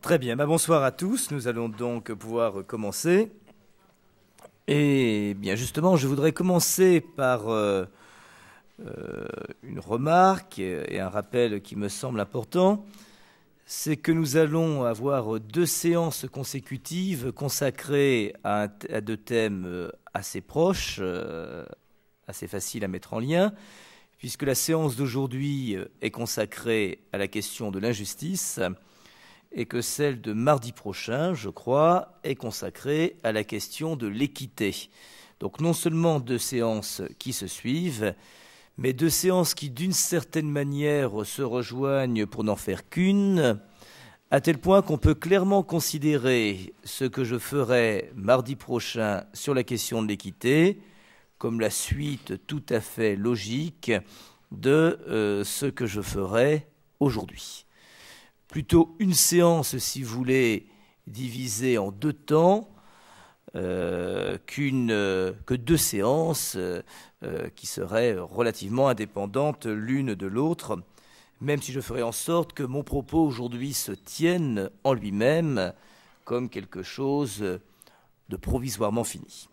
Très bien, bonsoir à tous. Nous allons donc pouvoir commencer. Et bien justement, je voudrais commencer par une remarque et un rappel qui me semble important. C'est que nous allons avoir 2 séances consécutives consacrées à deux thèmes assez proches, assez faciles à mettre en lien, puisque la séance d'aujourd'hui est consacrée à la question de l'injustice et que celle de mardi prochain, je crois, est consacrée à la question de l'équité. Donc non seulement 2 séances qui se suivent, mais 2 séances qui, d'une certaine manière, se rejoignent pour n'en faire qu'une, à tel point qu'on peut clairement considérer ce que je ferai mardi prochain sur la question de l'équité comme la suite tout à fait logique de ce que je ferai aujourd'hui. Plutôt une séance, si vous voulez, divisée en 2 temps, que 2 séances qui seraient relativement indépendantes l'une de l'autre, même si je ferai en sorte que mon propos aujourd'hui se tienne en lui-même comme quelque chose de provisoirement fini.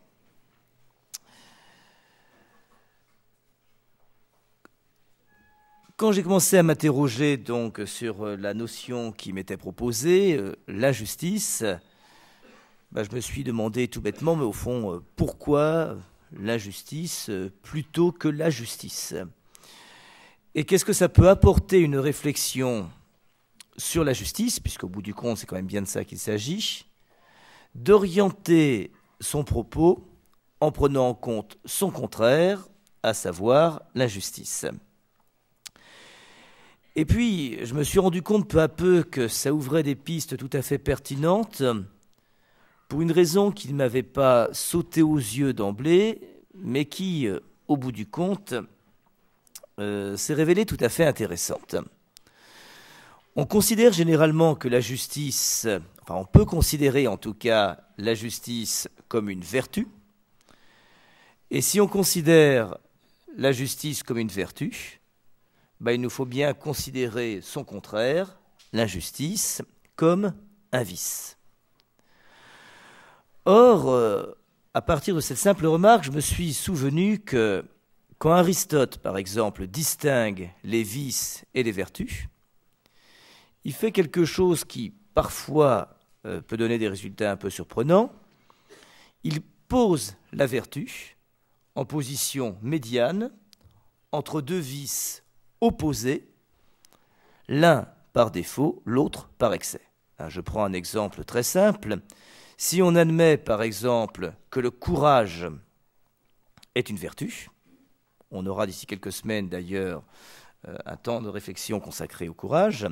Quand j'ai commencé à m'interroger donc sur la notion qui m'était proposée, l'injustice, je me suis demandé tout bêtement, mais au fond, pourquoi l'injustice plutôt que la justice? Et qu'est-ce que ça peut apporter une réflexion sur la justice, puisqu'au bout du compte, c'est quand même bien de ça qu'il s'agit, d'orienter son propos en prenant en compte son contraire, à savoir l'injustice. Et puis, je me suis rendu compte peu à peu que ça ouvrait des pistes tout à fait pertinentes pour une raison qui ne m'avait pas sauté aux yeux d'emblée, mais qui, au bout du compte, s'est révélée tout à fait intéressante. On considère généralement que la justice, on peut considérer en tout cas la justice comme une vertu, et si on considère la justice comme une vertu, il nous faut bien considérer son contraire, l'injustice, comme un vice. Or, à partir de cette simple remarque, je me suis souvenu que quand Aristote, par exemple, distingue les vices et les vertus, il fait quelque chose qui, parfois, peut donner des résultats un peu surprenants. Il pose la vertu en position médiane entre 2 vices opposés, l'un par défaut, l'autre par excès. Je prends un exemple très simple. Si on admet, par exemple, que le courage est une vertu, on aura d'ici quelques semaines d'ailleurs un temps de réflexion consacré au courage,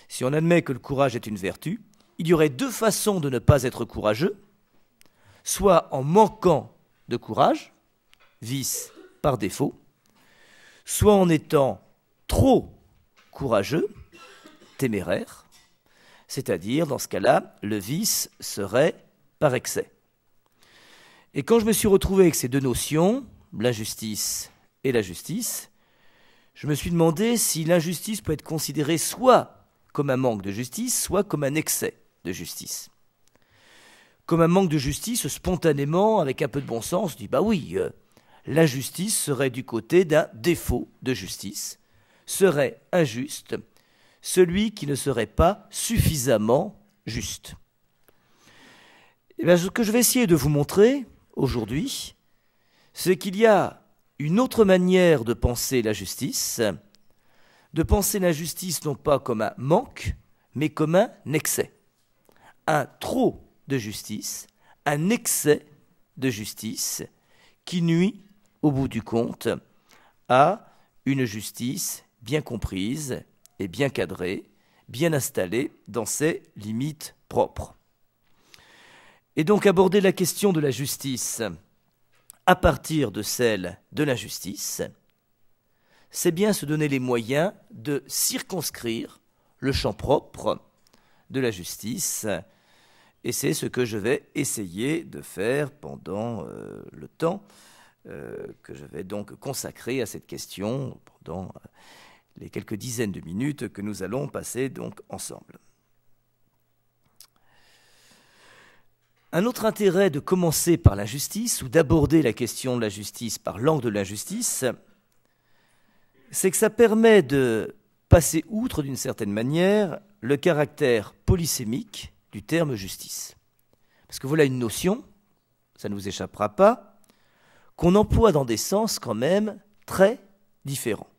si on admet que le courage est une vertu, il y aurait 2 façons de ne pas être courageux, soit en manquant de courage, vice par défaut, soit en étant trop courageux, téméraire, c'est-à-dire, dans ce cas-là, le vice serait par excès. Et quand je me suis retrouvé avec ces 2 notions, l'injustice et la justice, je me suis demandé si l'injustice peut être considérée soit comme un manque de justice, soit comme un excès de justice. Comme un manque de justice, spontanément, avec un peu de bon sens, on dit oui, l'injustice serait du côté d'un défaut de justice, serait injuste celui qui ne serait pas suffisamment juste. Ce que je vais essayer de vous montrer aujourd'hui, c'est qu'il y a une autre manière de penser la justice non pas comme un manque, mais comme un excès. Un trop de justice, un excès de justice qui nuit, au bout du compte, à une justice bien comprise et bien cadrée, bien installée dans ses limites propres. Et donc aborder la question de la justice à partir de celle de l'injustice, c'est bien se donner les moyens de circonscrire le champ propre de la justice, et c'est ce que je vais essayer de faire pendant le temps que je vais donc consacrer à cette question pendant les quelques dizaines de minutes que nous allons passer donc ensemble. Un autre intérêt de commencer par l'injustice ou d'aborder la question de la justice par l'angle de l'injustice, c'est que ça permet de passer outre d'une certaine manière le caractère polysémique du terme justice. Parce que voilà une notion, ça ne vous échappera pas, qu'on emploie dans des sens quand même très différents.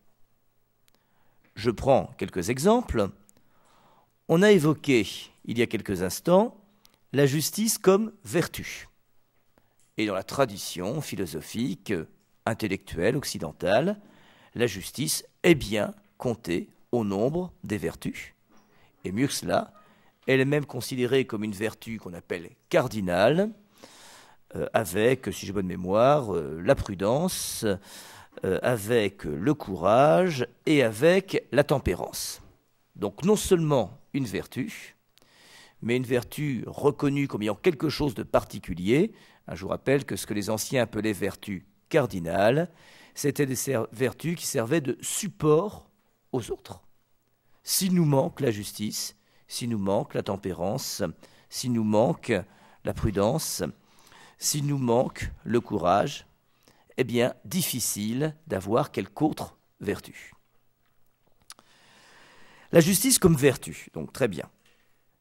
Je prends quelques exemples. On a évoqué, il y a quelques instants, la justice comme vertu. Et dans la tradition philosophique, intellectuelle, occidentale, la justice est bien comptée au nombre des vertus. Et mieux que cela, elle est même considérée comme une vertu qu'on appelle cardinale, avec, si j'ai bonne mémoire, la prudence, avec le courage et avec la tempérance. Donc non seulement une vertu, mais une vertu reconnue comme ayant quelque chose de particulier. Je vous rappelle que ce que les anciens appelaient vertu cardinale, c'était des vertus qui servaient de support aux autres. S'il nous manque la justice, s'il nous manque la tempérance, s'il nous manque la prudence, s'il nous manque le courage, eh bien, difficile d'avoir quelque autre vertu. La justice comme vertu, donc très bien.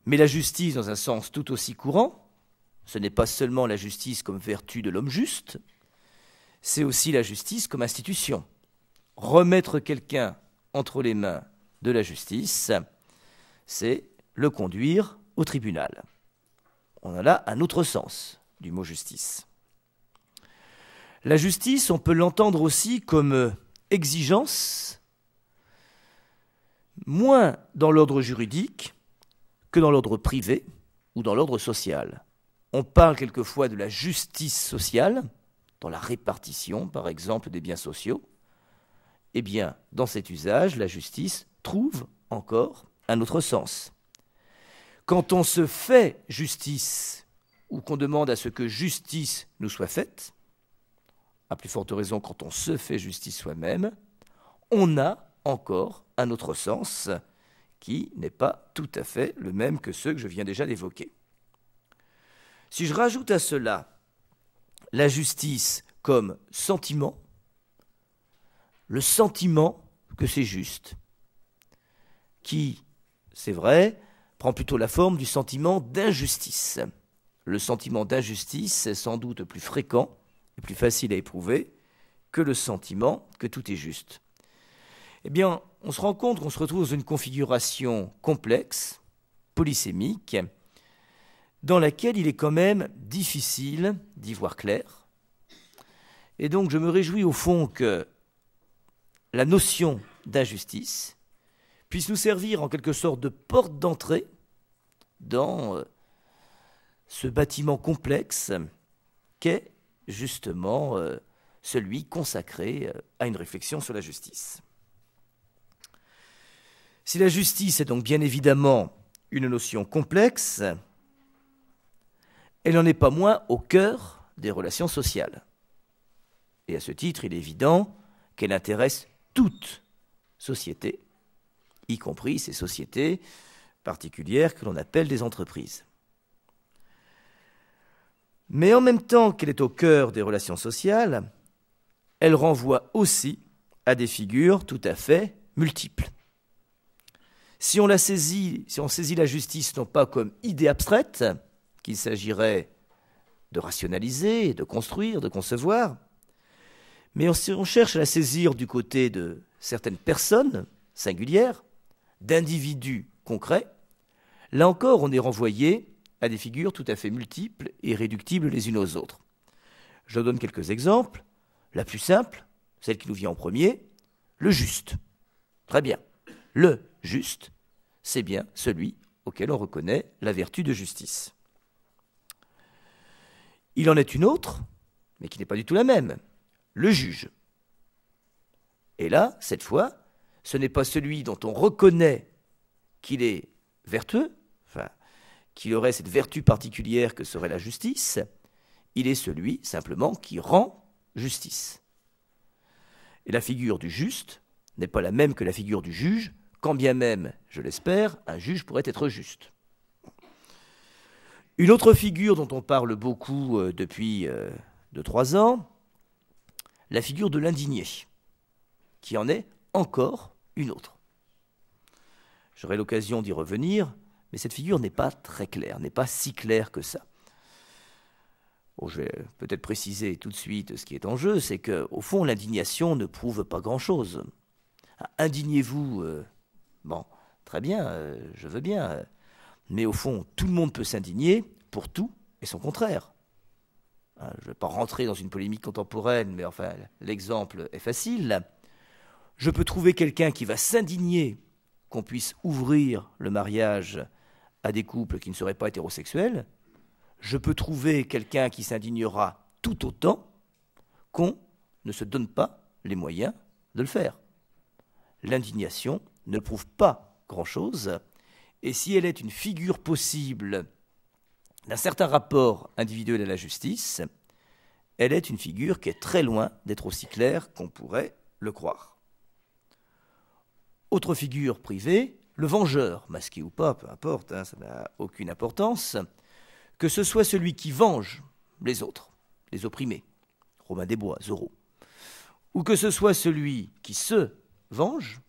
Mais la justice dans un sens tout aussi courant, ce n'est pas seulement la justice comme vertu de l'homme juste, c'est aussi la justice comme institution. Remettre quelqu'un entre les mains de la justice, c'est le conduire au tribunal. On a là un autre sens du mot justice. La justice, on peut l'entendre aussi comme exigence, moins dans l'ordre juridique que dans l'ordre privé ou dans l'ordre social. On parle quelquefois de la justice sociale, dans la répartition, par exemple, des biens sociaux. Eh bien, dans cet usage, la justice trouve encore un autre sens. Quand on se fait justice, ou qu'on demande à ce que justice nous soit faite, à plus forte raison quand on se fait justice soi-même, on a encore un autre sens qui n'est pas tout à fait le même que ceux que je viens déjà d'évoquer. Si je rajoute à cela la justice comme sentiment, le sentiment que c'est juste, qui, c'est vrai, prend plutôt la forme du sentiment d'injustice. Le sentiment d'injustice est sans doute plus fréquent et plus facile à éprouver que le sentiment que tout est juste. Eh bien, on se rend compte qu'on se retrouve dans une configuration complexe, polysémique, dans laquelle il est quand même difficile d'y voir clair. Et donc, je me réjouis au fond que la notion d'injustice puisse nous servir en quelque sorte de porte d'entrée dans ce bâtiment complexe qu'est justement celui consacré à une réflexion sur la justice. Si la justice est donc bien évidemment une notion complexe, elle n'en est pas moins au cœur des relations sociales. Et à ce titre, il est évident qu'elle intéresse toute société, y compris ces sociétés particulières que l'on appelle des entreprises. Mais en même temps qu'elle est au cœur des relations sociales, elle renvoie aussi à des figures tout à fait multiples. Si on saisit la justice non pas comme idée abstraite, qu'il s'agirait de rationaliser, de construire, de concevoir, mais si on cherche à la saisir du côté de certaines personnes singulières, d'individus concrets, là encore on est renvoyé à des figures tout à fait multiples et réductibles les unes aux autres. Je donne quelques exemples. La plus simple, celle qui nous vient en premier, le juste. Très bien. Le juste, c'est bien celui auquel on reconnaît la vertu de justice. Il en est une autre, mais qui n'est pas du tout la même, le juge. Et là, cette fois, ce n'est pas celui dont on reconnaît qu'il est vertueux, enfin, qu'il aurait cette vertu particulière que serait la justice, il est celui, simplement, qui rend justice. Et la figure du juste n'est pas la même que la figure du juge, quand bien même, je l'espère, un juge pourrait être juste. Une autre figure dont on parle beaucoup depuis 2-3 ans, la figure de l'indigné, qui en est encore une autre. J'aurai l'occasion d'y revenir, mais cette figure n'est pas très claire, n'est pas si claire que ça. Bon, je vais peut-être préciser tout de suite ce qui est en jeu, c'est qu'au fond, l'indignation ne prouve pas grand-chose. Indignez-vous, bon, très bien, je veux bien, mais au fond, tout le monde peut s'indigner pour tout et son contraire. Je ne vais pas rentrer dans une polémique contemporaine, mais enfin, l'exemple est facile. Je peux trouver quelqu'un qui va s'indigner qu'on puisse ouvrir le mariage à des couples qui ne seraient pas hétérosexuels. Je peux trouver quelqu'un qui s'indignera tout autant qu'on ne se donne pas les moyens de le faire. L'indignation ne prouve pas grand-chose, et si elle est une figure possible d'un certain rapport individuel à la justice, elle est une figure qui est très loin d'être aussi claire qu'on pourrait le croire. Autre figure privée, le vengeur, masqué ou pas, peu importe, ça n'a aucune importance, que ce soit celui qui venge les autres, les opprimés, Robin des Bois, Zorro, ou que ce soit celui qui se venge,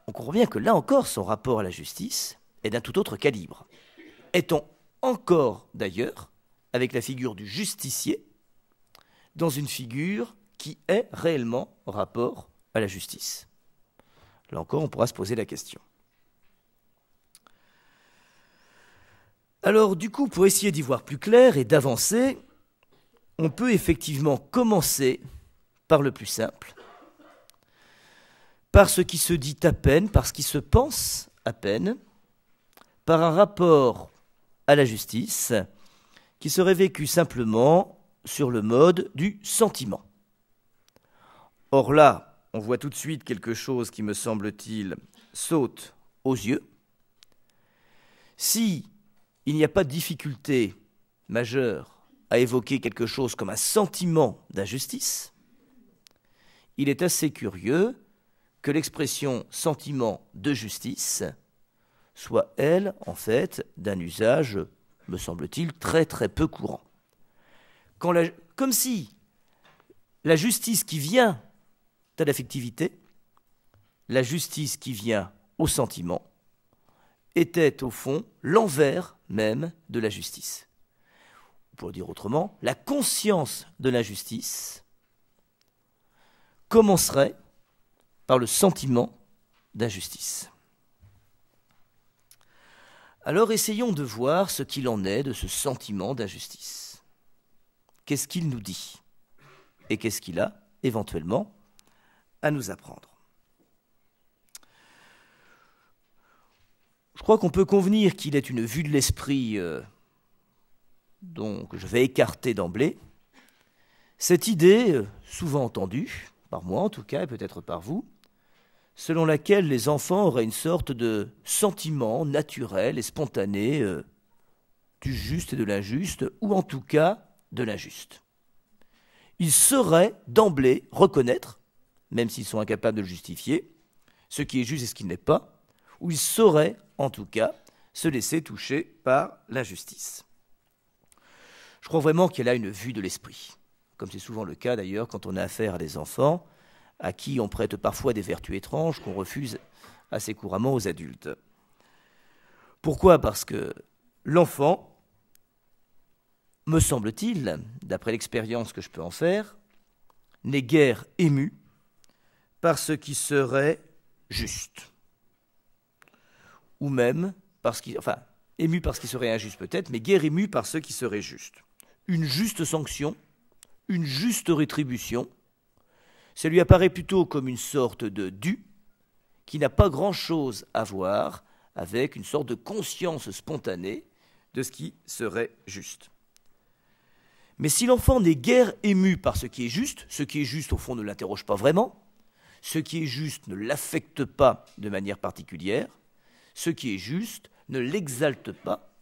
on comprend bien que là encore, son rapport à la justice est d'un tout autre calibre. Est-on encore, d'ailleurs, avec la figure du justicier, dans une figure qui est réellement rapport à la justice? Là encore, on pourra se poser la question. Alors, du coup, pour essayer d'y voir plus clair et d'avancer, on peut effectivement commencer par le plus simple, par ce qui se dit à peine, par ce qui se pense à peine, par un rapport à la justice qui serait vécu simplement sur le mode du sentiment. Or là, on voit tout de suite quelque chose qui, me semble-t-il, saute aux yeux. Si il n'y a pas de difficulté majeure à évoquer quelque chose comme un sentiment d'injustice, il est assez curieux que l'expression sentiment de justice soit, elle, en fait, d'un usage, me semble-t-il, très très peu courant. Comme si la justice qui vient à l'affectivité, la justice qui vient au sentiment, était au fond l'envers même de la justice. Pour dire autrement, la conscience de l'injustice commencerait par le sentiment d'injustice. Alors essayons de voir ce qu'il en est de ce sentiment d'injustice. Qu'est-ce qu'il nous dit? Et qu'est-ce qu'il a, éventuellement, à nous apprendre? Je crois qu'on peut convenir qu'il est une vue de l'esprit que je vais écarter d'emblée. Cette idée, souvent entendue, par moi en tout cas, et peut-être par vous, selon laquelle les enfants auraient une sorte de sentiment naturel et spontané du juste et de l'injuste, ou en tout cas de l'injuste. Ils sauraient d'emblée reconnaître, même s'ils sont incapables de le justifier, ce qui est juste et ce qui n'est pas, ou ils sauraient en tout cas se laisser toucher par l'injustice. Je crois vraiment qu'il y a là une vue de l'esprit, comme c'est souvent le cas d'ailleurs quand on a affaire à des enfants à qui on prête parfois des vertus étranges qu'on refuse assez couramment aux adultes. Pourquoi? Parce que l'enfant, me semble-t-il, d'après l'expérience que je peux en faire, n'est guère ému par ce qui serait juste. Ou même, ému par ce qui serait injuste peut-être, mais guère ému par ce qui serait juste. Une juste sanction, une juste rétribution, ça lui apparaît plutôt comme une sorte de dû qui n'a pas grand-chose à voir avec une sorte de conscience spontanée de ce qui serait juste. Mais si l'enfant n'est guère ému par ce qui est juste au fond ne l'interroge pas vraiment, ce qui est juste ne l'affecte pas de manière particulière, ce qui est juste ne l'exalte pas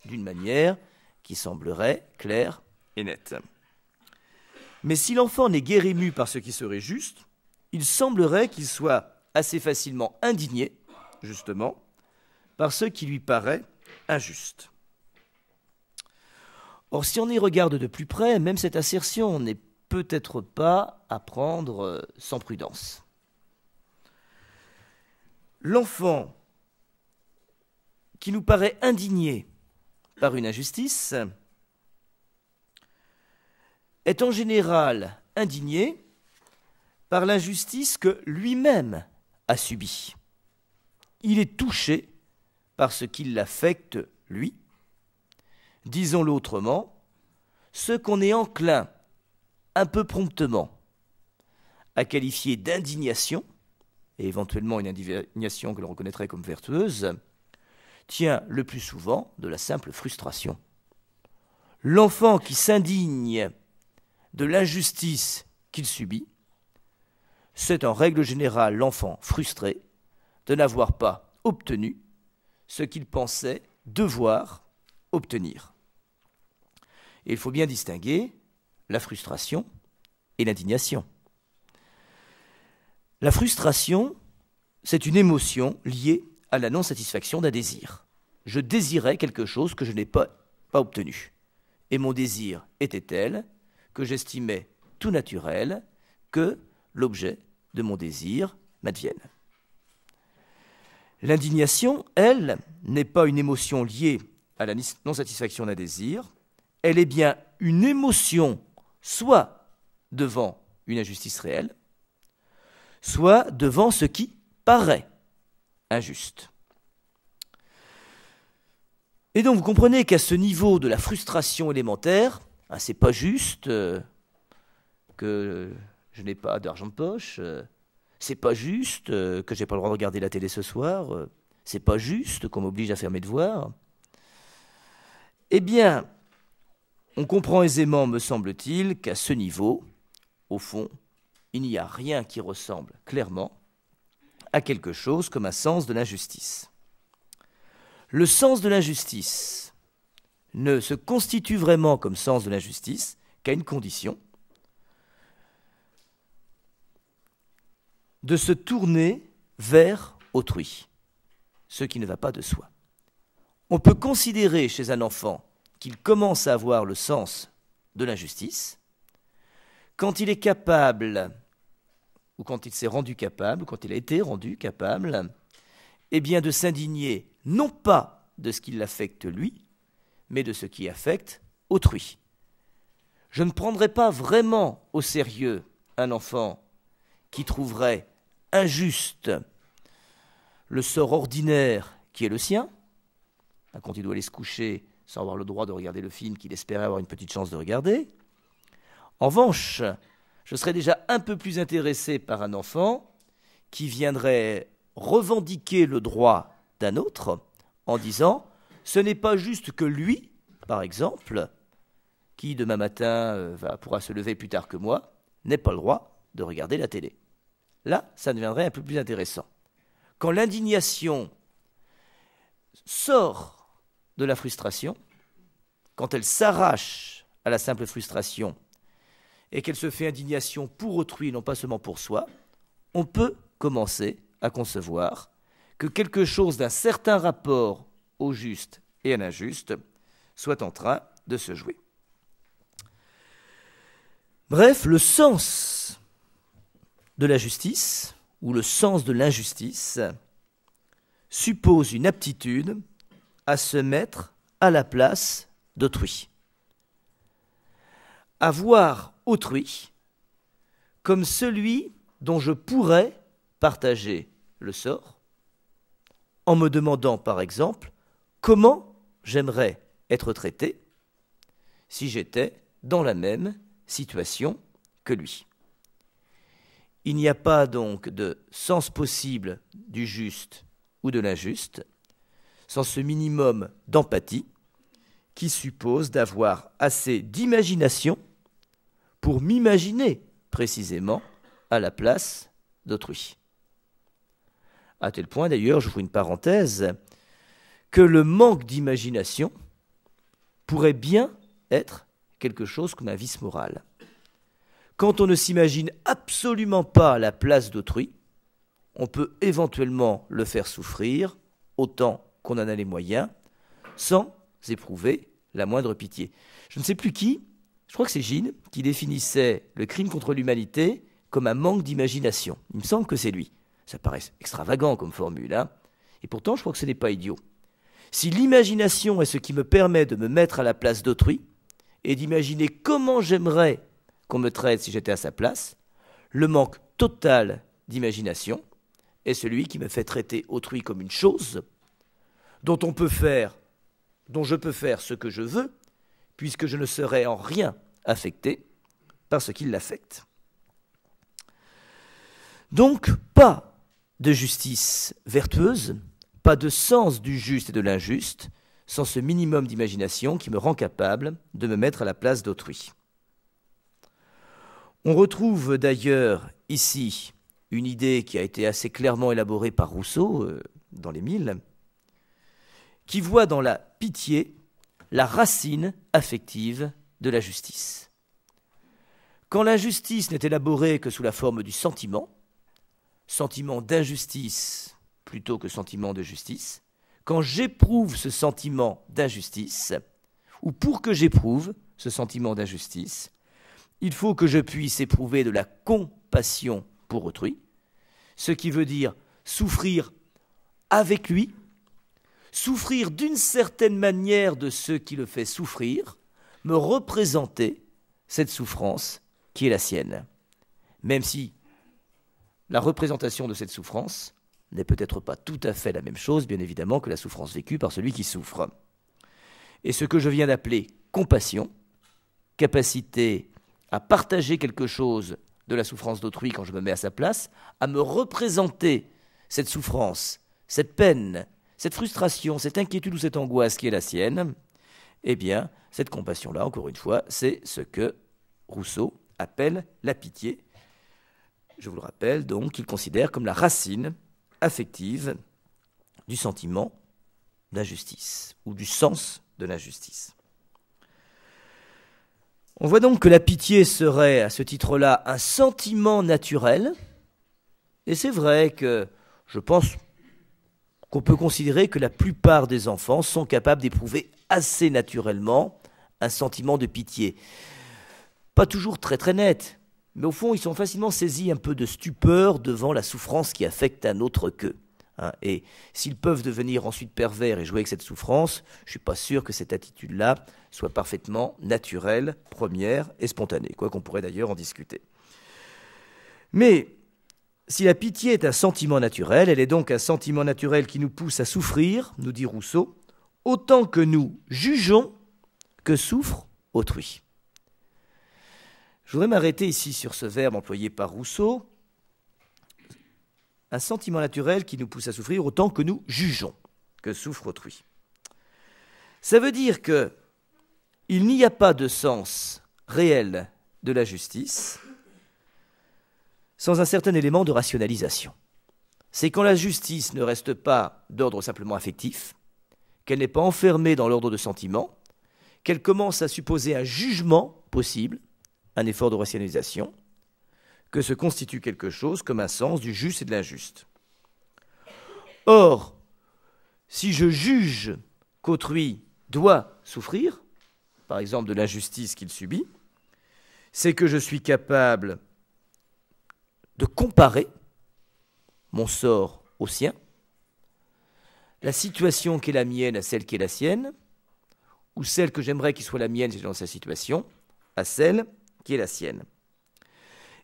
d'une manière qui semblerait claire et nette. Mais si l'enfant n'est guère ému par ce qui serait juste, il semblerait qu'il soit assez facilement indigné, justement, par ce qui lui paraît injuste. Or, si on y regarde de plus près, même cette assertion n'est peut-être pas à prendre sans prudence. L'enfant qui nous paraît indigné par une injustice est en général indigné par l'injustice que lui-même a subie. Il est touché par ce qui l'affecte lui. Disons-le autrement, ce qu'on est enclin, un peu promptement, à qualifier d'indignation, et éventuellement une indignation que l'on reconnaîtrait comme vertueuse, tient le plus souvent de la simple frustration. L'enfant qui s'indigne de l'injustice qu'il subit, c'est en règle générale l'enfant frustré de n'avoir pas obtenu ce qu'il pensait devoir obtenir. Et il faut bien distinguer la frustration et l'indignation. La frustration, c'est une émotion liée à la non-satisfaction d'un désir. Je désirais quelque chose que je n'ai pas obtenu. Et mon désir était tel que j'estimais tout naturel que l'objet de mon désir m'advienne. L'indignation, elle, n'est pas une émotion liée à la non-satisfaction d'un désir, elle est bien une émotion soit devant une injustice réelle, soit devant ce qui paraît injuste. Et donc vous comprenez qu'à ce niveau de la frustration élémentaire, c'est pas juste que je n'ai pas d'argent de poche, c'est pas juste que j'ai pas le droit de regarder la télé ce soir, c'est pas juste qu'on m'oblige à faire mes devoirs. Eh bien, on comprend aisément, me semble-t-il, qu'à ce niveau, au fond, il n'y a rien qui ressemble clairement à quelque chose comme un sens de l'injustice. Le sens de l'injustice ne se constitue vraiment comme sens de l'injustice qu'à une condition, de se tourner vers autrui, ce qui ne va pas de soi. On peut considérer chez un enfant qu'il commence à avoir le sens de l'injustice quand il est capable, ou quand il s'est rendu capable, ou quand il a été rendu capable, eh bien de s'indigner non pas de ce qui l'affecte lui, mais de ce qui affecte autrui. Je ne prendrai pas vraiment au sérieux un enfant qui trouverait injuste le sort ordinaire qui est le sien, quand il doit aller se coucher sans avoir le droit de regarder le film qu'il espérait avoir une petite chance de regarder. En revanche, je serais déjà un peu plus intéressé par un enfant qui viendrait revendiquer le droit d'un autre en disant « ce n'est pas juste que lui, par exemple, qui demain matin pourra se lever plus tard que moi, n'ait pas le droit de regarder la télé ». Là, ça deviendrait un peu plus intéressant. Quand l'indignation sort de la frustration, quand elle s'arrache à la simple frustration et qu'elle se fait indignation pour autrui, non pas seulement pour soi, on peut commencer à concevoir que quelque chose d'un certain rapport au juste et à l'injuste soit en train de se jouer. Bref, le sens de la justice, ou le sens de l'injustice, suppose une aptitude à se mettre à la place d'autrui. À voir autrui comme celui dont je pourrais partager le sort, en me demandant par exemple comment j'aimerais être traité si j'étais dans la même situation que lui. Il n'y a pas donc de sens possible du juste ou de l'injuste sans ce minimum d'empathie qui suppose d'avoir assez d'imagination pour m'imaginer précisément à la place d'autrui. À tel point d'ailleurs, j'ouvre une parenthèse, que le manque d'imagination pourrait bien être quelque chose comme un vice moral. Quand on ne s'imagine absolument pas à la place d'autrui, on peut éventuellement le faire souffrir autant qu'on en a les moyens, sans éprouver la moindre pitié. Je ne sais plus qui, je crois que c'est Gide, qui définissait le crime contre l'humanité comme un manque d'imagination. Il me semble que c'est lui. Ça paraît extravagant comme formule, hein, et pourtant je crois que ce n'est pas idiot. Si l'imagination est ce qui me permet de me mettre à la place d'autrui et d'imaginer comment j'aimerais qu'on me traite si j'étais à sa place, le manque total d'imagination est celui qui me fait traiter autrui comme une chose dont je peux faire ce que je veux, puisque je ne serai en rien affecté par ce qui l'affecte. Donc, pas de justice vertueuse, pas de sens du juste et de l'injuste, sans ce minimum d'imagination qui me rend capable de me mettre à la place d'autrui. On retrouve d'ailleurs ici une idée qui a été assez clairement élaborée par Rousseau dans les Mille, qui voit dans la pitié la racine affective de la justice. Quand l'injustice n'est élaborée que sous la forme du sentiment d'injustice plutôt que sentiment de justice, quand j'éprouve ce sentiment d'injustice, ou pour que j'éprouve ce sentiment d'injustice, il faut que je puisse éprouver de la compassion pour autrui, ce qui veut dire souffrir avec lui, souffrir d'une certaine manière de ce qui le fait souffrir, me représenter cette souffrance qui est la sienne, même si la représentation de cette souffrance n'est peut-être pas tout à fait la même chose, bien évidemment, que la souffrance vécue par celui qui souffre. Et ce que je viens d'appeler compassion, capacité à partager quelque chose de la souffrance d'autrui quand je me mets à sa place, à me représenter cette souffrance, cette peine, cette frustration, cette inquiétude ou cette angoisse qui est la sienne, eh bien, cette compassion-là, encore une fois, c'est ce que Rousseau appelle la pitié. Je vous le rappelle, donc, qu'il considère comme la racine affective du sentiment d'injustice ou du sens de l'injustice. On voit donc que la pitié serait, à ce titre-là, un sentiment naturel, et c'est vrai que je pense qu'on peut considérer que la plupart des enfants sont capables d'éprouver assez naturellement un sentiment de pitié. Pas toujours très très net, mais au fond, ils sont facilement saisis un peu de stupeur devant la souffrance qui affecte un autre qu'eux. Et s'ils peuvent devenir ensuite pervers et jouer avec cette souffrance, je ne suis pas sûr que cette attitude-là soit parfaitement naturelle, première et spontanée, quoi qu'on pourrait d'ailleurs en discuter. Mais si la pitié est un sentiment naturel, elle est donc un sentiment naturel qui nous pousse à souffrir, nous dit Rousseau, autant que nous jugeons que souffre autrui. Je voudrais m'arrêter ici sur ce verbe employé par Rousseau, un sentiment naturel qui nous pousse à souffrir autant que nous jugeons que souffre autrui. Ça veut dire qu'il n'y a pas de sens réel de la justice sans un certain élément de rationalisation. C'est quand la justice ne reste pas d'ordre simplement affectif, qu'elle n'est pas enfermée dans l'ordre de sentiment, qu'elle commence à supposer un jugement possible, un effort de rationalisation, que se constitue quelque chose comme un sens du juste et de l'injuste. Or, si je juge qu'autrui doit souffrir, par exemple de l'injustice qu'il subit, c'est que je suis capable de comparer mon sort au sien, la situation qui est la mienne à celle qui est la sienne, ou celle que j'aimerais qu'il soit la mienne si j'ai dans sa situation, à celle qui est la sienne.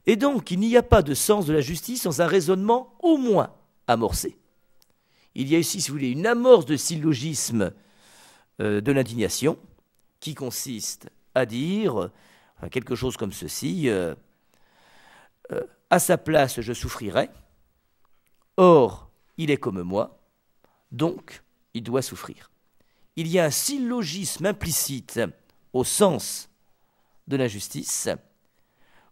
Et donc, il n'y a pas de sens de la justice sans un raisonnement au moins amorcé. Il y a ici, si vous voulez, une amorce de syllogisme de l'indignation qui consiste à dire quelque chose comme ceci, à sa place je souffrirais, or il est comme moi, donc il doit souffrir. Il y a un syllogisme implicite au sens de l'injustice,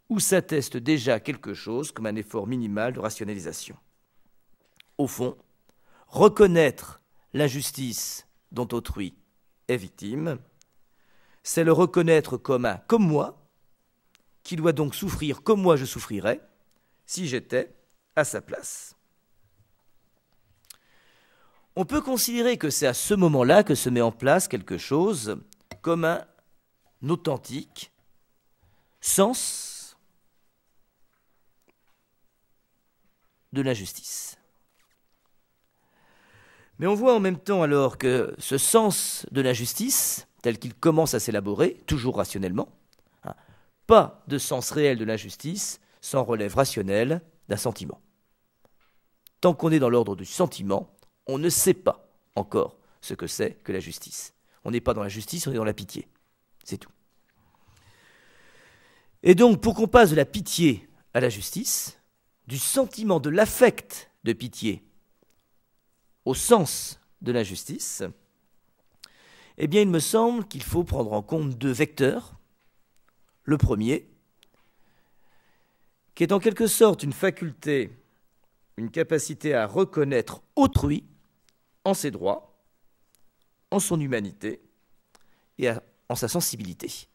où s'atteste déjà quelque chose comme un effort minimal de rationalisation. Au fond, reconnaître l'injustice dont autrui est victime, c'est le reconnaître comme un comme moi, qui doit donc souffrir comme moi je souffrirais si j'étais à sa place. On peut considérer que c'est à ce moment-là que se met en place quelque chose comme un authentique sens de l'injustice. Mais on voit en même temps alors que ce sens de l'injustice, tel qu'il commence à s'élaborer, toujours rationnellement, pas de sens réel de l'injustice sans relève rationnelle d'un sentiment. Tant qu'on est dans l'ordre du sentiment, on ne sait pas encore ce que c'est que la justice. On n'est pas dans la justice, on est dans la pitié. C'est tout. Et donc, pour qu'on passe de la pitié à la justice, du sentiment de l'affect de pitié au sens de l'injustice, eh bien, il me semble qu'il faut prendre en compte deux vecteurs. Le premier, qui est en quelque sorte une faculté, une capacité à reconnaître autrui en ses droits, en son humanité et en sa sensibilité.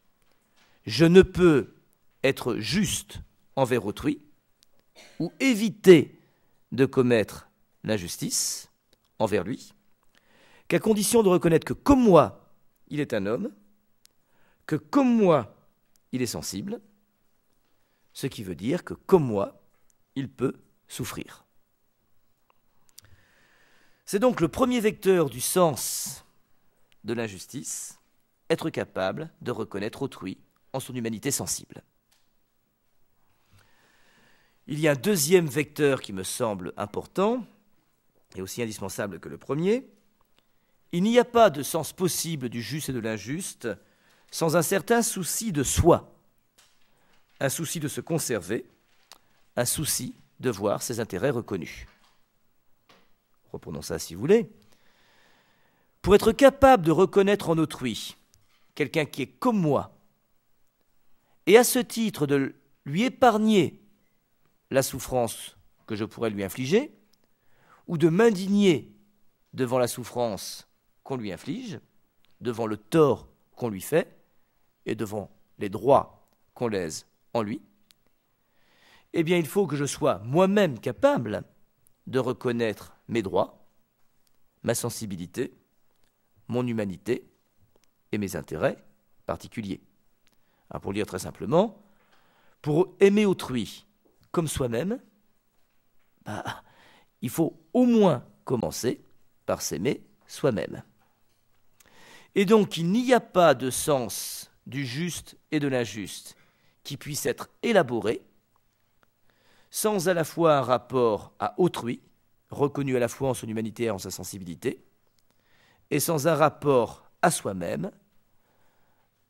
Je ne peux être juste envers autrui ou éviter de commettre l'injustice envers lui, qu'à condition de reconnaître que comme moi, il est un homme, que comme moi, il est sensible, ce qui veut dire que comme moi, il peut souffrir. C'est donc le premier vecteur du sens de l'injustice, être capable de reconnaître autrui en son humanité sensible. Il y a un deuxième vecteur qui me semble important, et aussi indispensable que le premier. Il n'y a pas de sens possible du juste et de l'injuste sans un certain souci de soi, un souci de se conserver, un souci de voir ses intérêts reconnus. Reprenons ça si vous voulez. Pour être capable de reconnaître en autrui quelqu'un qui est comme moi, et à ce titre de lui épargner la souffrance que je pourrais lui infliger, ou de m'indigner devant la souffrance qu'on lui inflige, devant le tort qu'on lui fait, et devant les droits qu'on lèse en lui, eh bien il faut que je sois moi-même capable de reconnaître mes droits, ma sensibilité, mon humanité et mes intérêts particuliers. Alors pour le dire très simplement, pour aimer autrui comme soi-même, il faut au moins commencer par s'aimer soi-même. Et donc il n'y a pas de sens du juste et de l'injuste qui puisse être élaboré sans à la fois un rapport à autrui, reconnu à la fois en son humanité et en sa sensibilité, et sans un rapport à soi-même,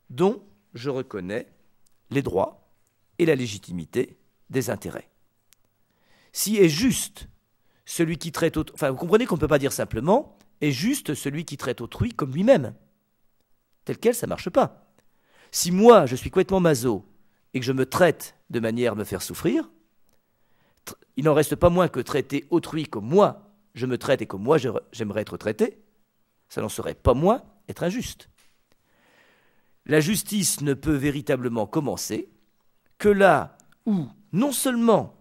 dont je reconnais les droits et la légitimité des intérêts. Si est juste celui qui traite autrui, enfin vous comprenez qu'on ne peut pas dire simplement est juste celui qui traite autrui comme lui-même. Tel quel, ça ne marche pas. Si moi, je suis complètement maso et que je me traite de manière à me faire souffrir, il n'en reste pas moins que traiter autrui comme moi, je me traite et comme moi, j'aimerais être traité, ça n'en serait pas moins être injuste. La justice ne peut véritablement commencer que là où, non seulement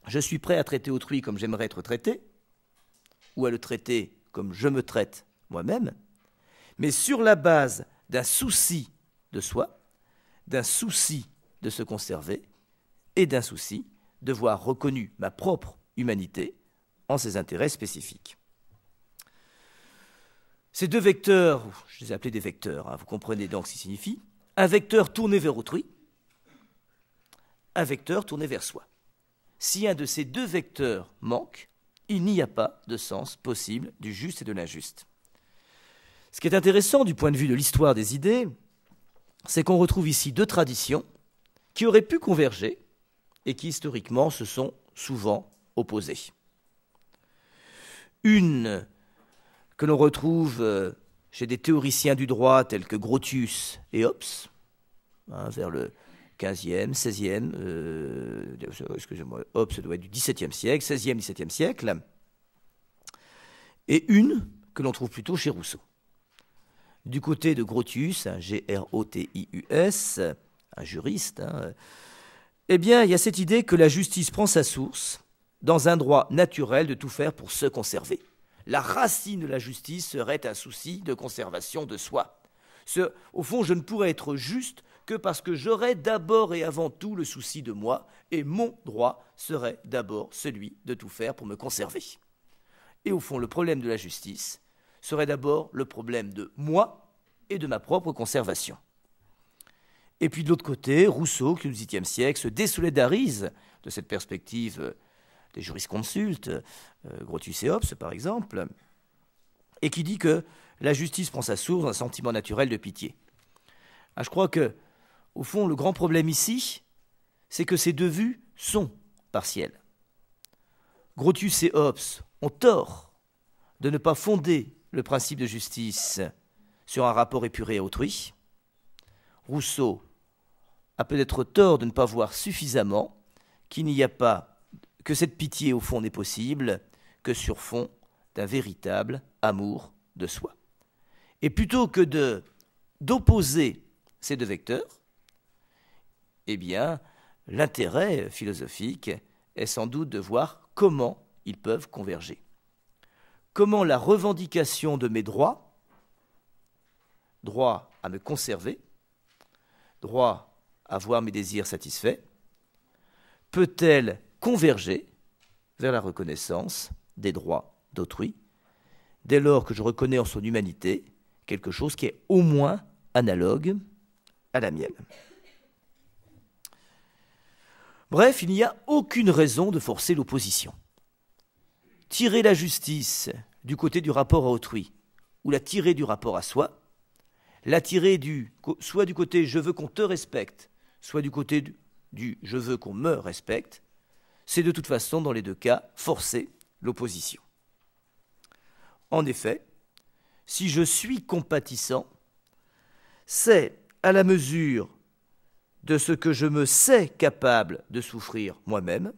je suis prêt à traiter autrui comme j'aimerais être traité, ou à le traiter comme je me traite moi-même, mais sur la base d'un souci de soi, d'un souci de se conserver et d'un souci de voir reconnue ma propre humanité en ses intérêts spécifiques. Ces deux vecteurs, je les ai appelés des vecteurs, vous comprenez donc ce qu'ils signifient, un vecteur tourné vers autrui, un vecteur tourné vers soi. Si un de ces deux vecteurs manque, il n'y a pas de sens possible du juste et de l'injuste. Ce qui est intéressant du point de vue de l'histoire des idées, c'est qu'on retrouve ici deux traditions qui auraient pu converger et qui historiquement se sont souvent opposées. Une que l'on retrouve chez des théoriciens du droit tels que Grotius et Hobbes, vers le 15e, 16e, Hobbes doit être du XVIIe siècle, 16e, XVIIe siècle, et une que l'on trouve plutôt chez Rousseau. Du côté de Grotius, G-R-O-T-I-U-S, un juriste, eh bien, il y a cette idée que la justice prend sa source dans un droit naturel de tout faire pour se conserver. La racine de la justice serait un souci de conservation de soi. Au fond, je ne pourrais être juste que parce que j'aurais d'abord et avant tout le souci de moi, et mon droit serait d'abord celui de tout faire pour me conserver. Et au fond, le problème de la justice serait d'abord le problème de moi et de ma propre conservation. Et puis de l'autre côté, Rousseau, qui au XVIIIe siècle se désolidarise de cette perspective des jurisconsultes, Grotius et Hobbes par exemple, et qui dit que la justice prend sa source dans un sentiment naturel de pitié. Ah, je crois que, au fond, le grand problème ici, c'est que ces deux vues sont partielles. Grotius et Hobbes ont tort de ne pas fonder le principe de justice sur un rapport épuré à autrui. Rousseau a peut-être tort de ne pas voir suffisamment qu'il n'y a pas, que cette pitié au fond n'est possible que sur fond d'un véritable amour de soi. Et plutôt que d'opposer ces deux vecteurs, eh bien, l'intérêt philosophique est sans doute de voir comment ils peuvent converger. Comment la revendication de mes droits, droit à me conserver, droit à voir mes désirs satisfaits, peut-elle converger vers la reconnaissance des droits d'autrui, dès lors que je reconnais en son humanité quelque chose qui est au moins analogue à la mienne. Bref, il n'y a aucune raison de forcer l'opposition. Tirer la justice du côté du rapport à autrui, ou la tirer du rapport à soi, la tirer soit du côté « je veux qu'on te respecte », soit du côté du « je veux qu'on me respecte », c'est de toute façon, dans les deux cas, forcer l'opposition. En effet, si je suis compatissant, c'est à la mesure de ce que je me sais capable de souffrir moi-même,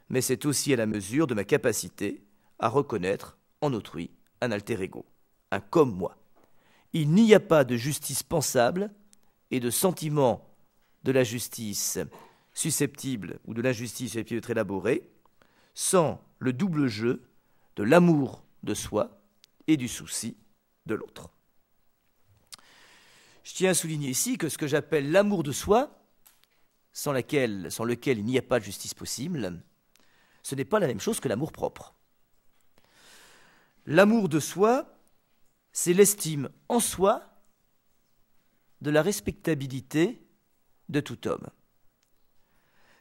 mais c'est aussi à la mesure de ma capacité à reconnaître en autrui un alter ego, un comme moi. Il n'y a pas de justice pensable et de sentiment de la justice susceptible ou de l'injustice susceptible d'être élaborée sans le double jeu de l'amour de soi et du souci de l'autre. Je tiens à souligner ici que ce que j'appelle l'amour de soi, sans lequel il n'y a pas de justice possible, ce n'est pas la même chose que l'amour propre. L'amour de soi, c'est l'estime en soi de la respectabilité de tout homme.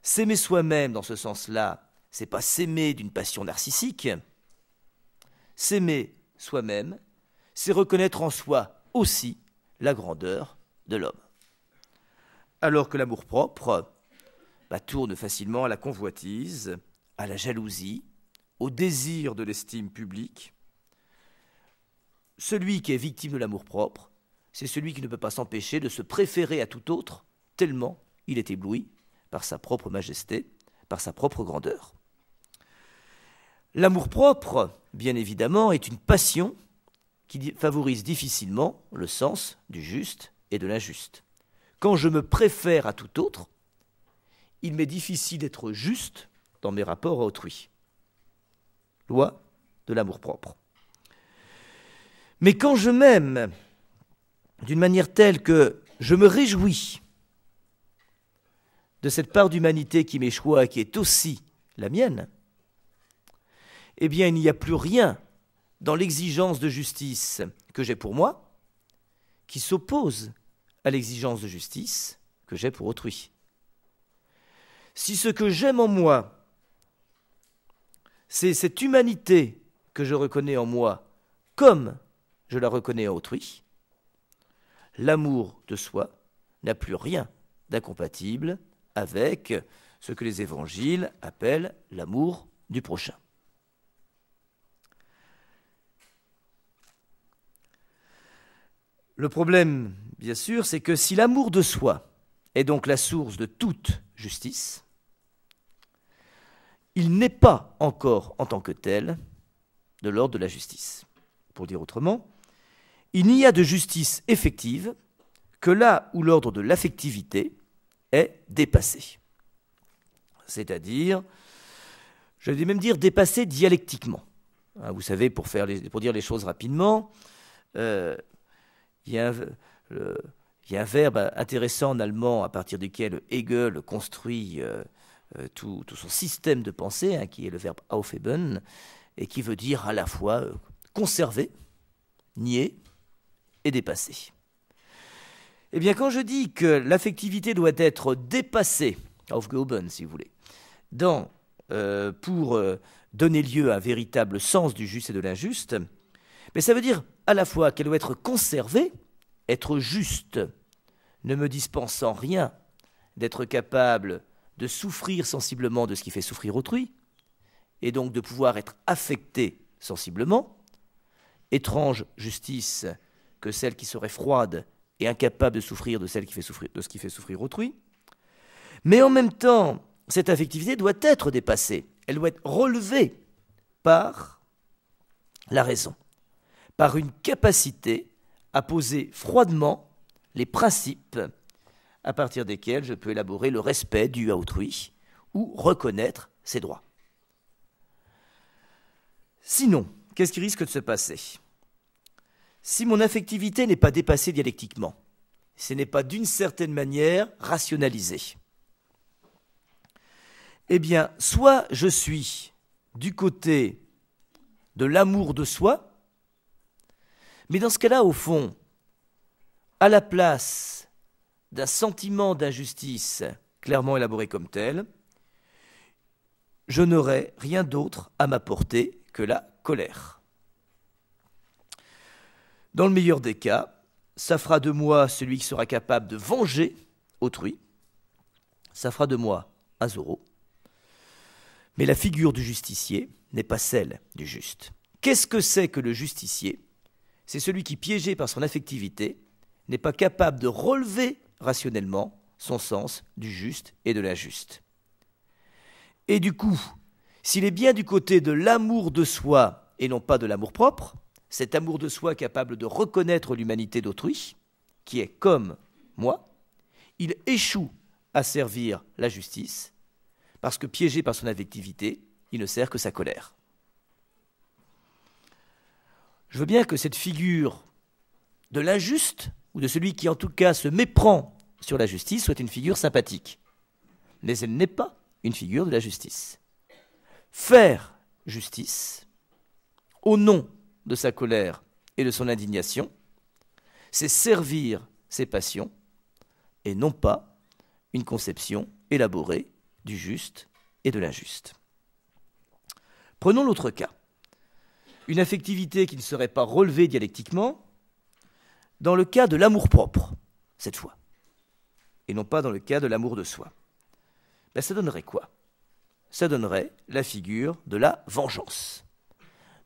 S'aimer soi-même dans ce sens-là, c'est pas s'aimer d'une passion narcissique. S'aimer soi-même, c'est reconnaître en soi aussi la grandeur de l'homme. Alors que l'amour-propre tourne facilement à la convoitise, à la jalousie, au désir de l'estime publique. Celui qui est victime de l'amour-propre, c'est celui qui ne peut pas s'empêcher de se préférer à tout autre, tellement il est ébloui par sa propre majesté, par sa propre grandeur. L'amour-propre, bien évidemment, est une passion qui favorise difficilement le sens du juste et de l'injuste. Quand je me préfère à tout autre, il m'est difficile d'être juste dans mes rapports à autrui. Loi de l'amour-propre. Mais quand je m'aime d'une manière telle que je me réjouis de cette part d'humanité qui m'échoit et qui est aussi la mienne, eh bien il n'y a plus rien dans l'exigence de justice que j'ai pour moi qui s'oppose à l'exigence de justice que j'ai pour autrui. Si ce que j'aime en moi, c'est cette humanité que je reconnais en moi comme je la reconnais en autrui, l'amour de soi n'a plus rien d'incompatible avec ce que les évangiles appellent l'amour du prochain. Le problème, bien sûr, c'est que si l'amour de soi est donc la source de toute justice, il n'est pas encore, en tant que tel, de l'ordre de la justice. Pour dire autrement, il n'y a de justice effective que là où l'ordre de l'affectivité est dépassé. C'est-à-dire, je vais même dire dépassé dialectiquement. Vous savez, pour dire les choses rapidement, il Il y a un verbe intéressant en allemand à partir duquel Hegel construit tout son système de pensée, hein, qui est le verbe aufheben, et qui veut dire à la fois conserver, nier et dépasser. Eh bien, quand je dis que l'affectivité doit être dépassée, aufgehoben si vous voulez, pour donner lieu à un véritable sens du juste et de l'injuste, mais ça veut dire à la fois qu'elle doit être conservée, être juste, ne me dispensant rien d'être capable de souffrir sensiblement de ce qui fait souffrir autrui, et donc de pouvoir être affecté sensiblement, étrange justice que celle qui serait froide et incapable de souffrir de ce qui fait souffrir autrui. Mais en même temps, cette affectivité doit être dépassée, elle doit être relevée par la raison, par une capacité à poser froidement les principes à partir desquels je peux élaborer le respect dû à autrui ou reconnaître ses droits. Sinon, qu'est-ce qui risque de se passer ? Si mon affectivité n'est pas dépassée dialectiquement, ce n'est pas d'une certaine manière rationalisé, eh bien, soit je suis du côté de l'amour de soi, mais dans ce cas-là, au fond, à la place d'un sentiment d'injustice clairement élaboré comme tel, je n'aurai rien d'autre à m'apporter que la colère. Dans le meilleur des cas, ça fera de moi celui qui sera capable de venger autrui, ça fera de moi un Zorro, mais la figure du justicier n'est pas celle du juste. Qu'est-ce que c'est que le justicier ? C'est celui qui, piégé par son affectivité, n'est pas capable de relever rationnellement son sens du juste et de l'injuste. Et du coup, s'il est bien du côté de l'amour de soi et non pas de l'amour propre, cet amour de soi capable de reconnaître l'humanité d'autrui, qui est comme moi, il échoue à servir la justice, parce que piégé par son affectivité, il ne sert que sa colère. Je veux bien que cette figure de l'injuste, ou de celui qui en tout cas se méprend sur la justice, soit une figure sympathique. Mais elle n'est pas une figure de la justice. Faire justice, au nom de sa colère et de son indignation, c'est servir ses passions, et non pas une conception élaborée du juste et de l'injuste. Prenons l'autre cas. Une affectivité qui ne serait pas relevée dialectiquement dans le cas de l'amour-propre, cette fois, et non pas dans le cas de l'amour de soi. Ben, ça donnerait quoi ? Ça donnerait la figure de la vengeance.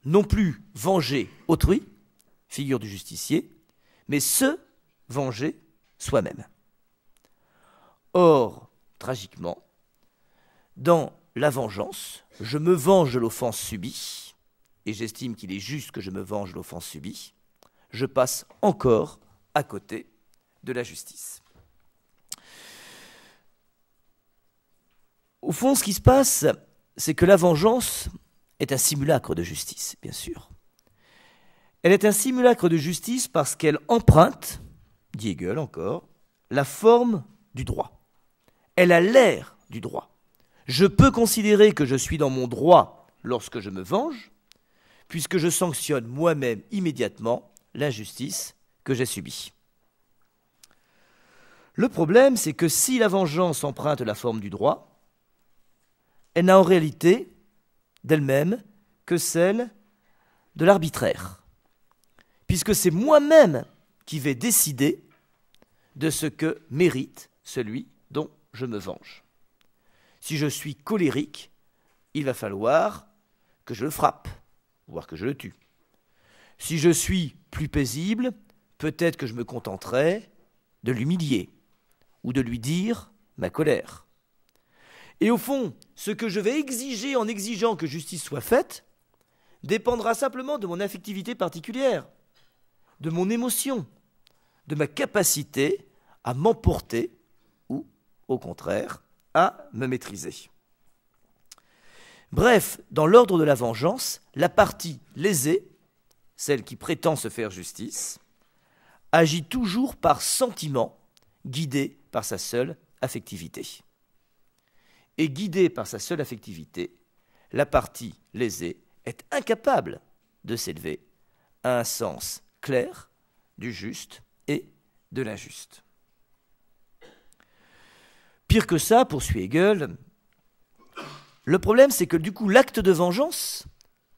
Non plus venger autrui, figure du justicier, mais se venger soi-même. Or, tragiquement, dans la vengeance, je me venge de l'offense subie, et j'estime qu'il est juste que je me venge de l'offense subie, je passe encore à côté de la justice. Au fond, ce qui se passe, c'est que la vengeance est un simulacre de justice, bien sûr. Elle est un simulacre de justice parce qu'elle emprunte, dit Hegel encore, la forme du droit. Elle a l'air du droit. Je peux considérer que je suis dans mon droit lorsque je me venge, puisque je sanctionne moi-même immédiatement l'injustice que j'ai subie. Le problème, c'est que si la vengeance emprunte la forme du droit, elle n'a en réalité d'elle-même que celle de l'arbitraire, puisque c'est moi-même qui vais décider de ce que mérite celui dont je me venge. Si je suis colérique, il va falloir que je le frappe, voire que je le tue. Si je suis plus paisible, peut-être que je me contenterai de l'humilier ou de lui dire ma colère. Et au fond, ce que je vais exiger en exigeant que justice soit faite dépendra simplement de mon affectivité particulière, de mon émotion, de ma capacité à m'emporter ou, au contraire, à me maîtriser. Bref, dans l'ordre de la vengeance, la partie lésée, celle qui prétend se faire justice, agit toujours par sentiment, guidé par sa seule affectivité. Et guidée par sa seule affectivité, la partie lésée est incapable de s'élever à un sens clair du juste et de l'injuste. Pire que ça, poursuit Hegel, le problème c'est que du coup l'acte de vengeance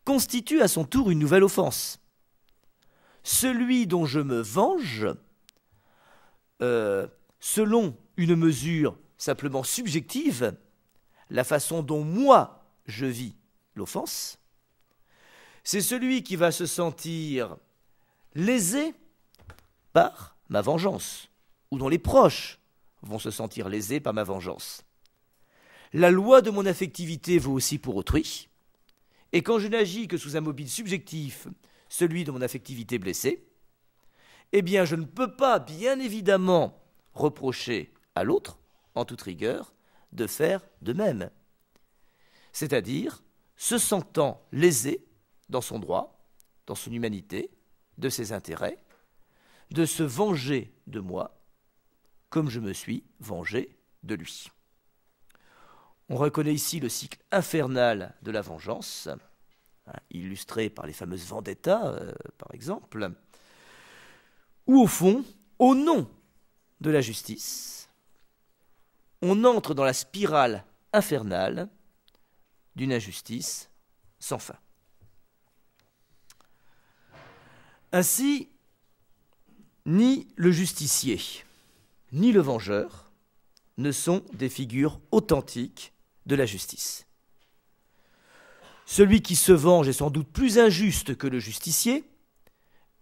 constitue à son tour une nouvelle offense. Celui dont je me venge, selon une mesure simplement subjective, la façon dont moi je vis l'offense, c'est celui qui va se sentir lésé par ma vengeance, ou dont les proches vont se sentir lésés par ma vengeance. La loi de mon affectivité vaut aussi pour autrui, et quand je n'agis que sous un mobile subjectif, celui de mon affectivité blessée, eh bien je ne peux pas, bien évidemment, reprocher à l'autre, en toute rigueur, de faire de même. C'est-à-dire se sentant lésé dans son droit, dans son humanité, de ses intérêts, de se venger de moi, comme je me suis vengé de lui. On reconnaît ici le cycle infernal de la vengeance, illustré par les fameuses vendettas, par exemple, où au fond, au nom de la justice, on entre dans la spirale infernale d'une injustice sans fin. Ainsi, ni le justicier, ni le vengeur ne sont des figures authentiques de la justice. Celui qui se venge est sans doute plus injuste que le justicier,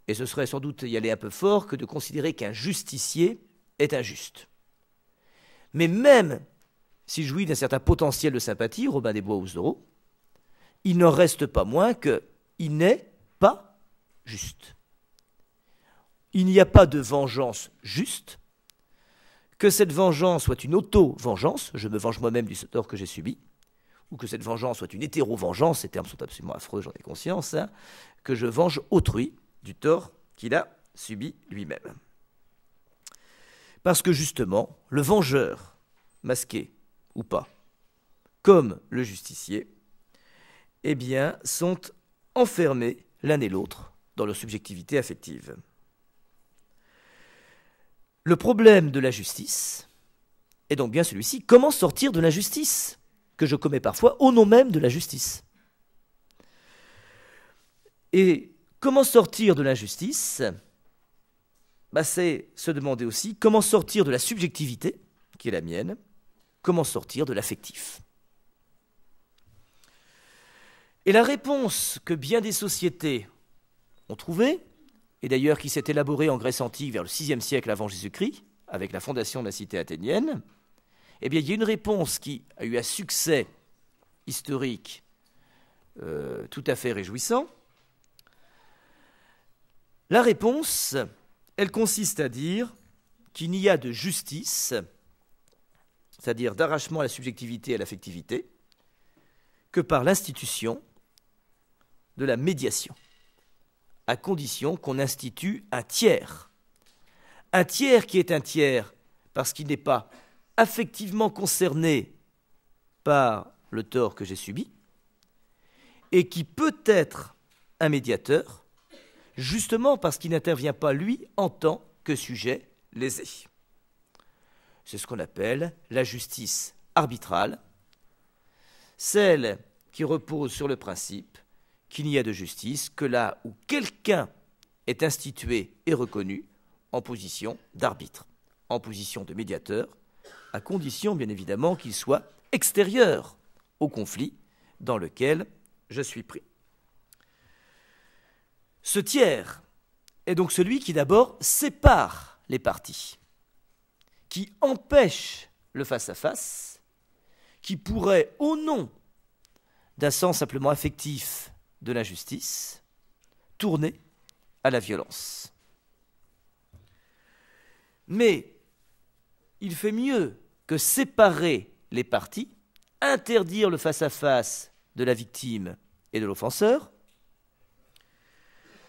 et ce serait sans doute y aller un peu fort que de considérer qu'un justicier est injuste. Mais même s'il jouit d'un certain potentiel de sympathie, Robin des Bois ou Houzeau, il n'en reste pas moins qu'il n'est pas juste. Il n'y a pas de vengeance juste, que cette vengeance soit une auto-vengeance, je me venge moi-même du tort que j'ai subi, ou que cette vengeance soit une hétéro-vengeance, ces termes sont absolument affreux, j'en ai conscience, que je venge autrui du tort qu'il a subi lui-même. Parce que justement, le vengeur, masqué ou pas, comme le justicier, eh bien, sont enfermés l'un et l'autre dans leur subjectivité affective. Le problème de la justice est donc bien celui-ci. Comment sortir de l'injustice que je commets parfois au nom même de la justice? Et comment sortir de l'injustice? C'est se demander aussi comment sortir de la subjectivité, qui est la mienne, comment sortir de l'affectif. Et la réponse que bien des sociétés ont trouvée, et d'ailleurs qui s'est élaborée en Grèce antique vers le VIe siècle avant Jésus-Christ, avec la fondation de la cité athénienne, eh bien, il y a une réponse qui a eu un succès historique tout à fait réjouissant. La réponse, elle consiste à dire qu'il n'y a de justice, c'est-à-dire d'arrachement à la subjectivité et à l'affectivité, que par l'institution de la médiation, à condition qu'on institue un tiers. Un tiers qui est un tiers parce qu'il n'est pas affectivement concerné par le tort que j'ai subi, et qui peut être un médiateur, justement parce qu'il n'intervient pas, lui, en tant que sujet lésé. C'est ce qu'on appelle la justice arbitrale, celle qui repose sur le principe qu'il n'y a de justice que là où quelqu'un est institué et reconnu en position d'arbitre, en position de médiateur, à condition, bien évidemment, qu'il soit extérieur au conflit dans lequel je suis pris. Ce tiers est donc celui qui d'abord sépare les parties, qui empêche le face-à-face, qui pourrait, au nom d'un sens simplement affectif de l'injustice, tourner à la violence. Mais il fait mieux que séparer les parties, interdire le face-à-face de la victime et de l'offenseur.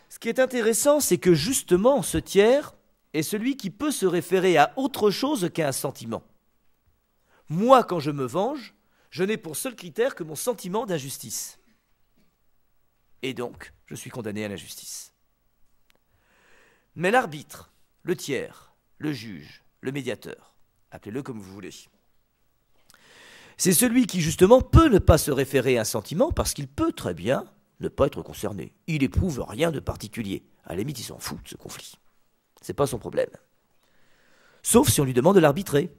Ce qui est intéressant, c'est que justement ce tiers est celui qui peut se référer à autre chose qu'à un sentiment. Moi, quand je me venge, je n'ai pour seul critère que mon sentiment d'injustice. Et donc, je suis condamné à l'injustice. Mais l'arbitre, le tiers, le juge, le médiateur, appelez-le comme vous voulez, c'est celui qui, justement, peut ne pas se référer à un sentiment parce qu'il peut très bien ne pas être concerné. Il éprouve rien de particulier. À la limite, il s'en fout de ce conflit. C'est pas son problème. Sauf si on lui demande de l'arbitrer.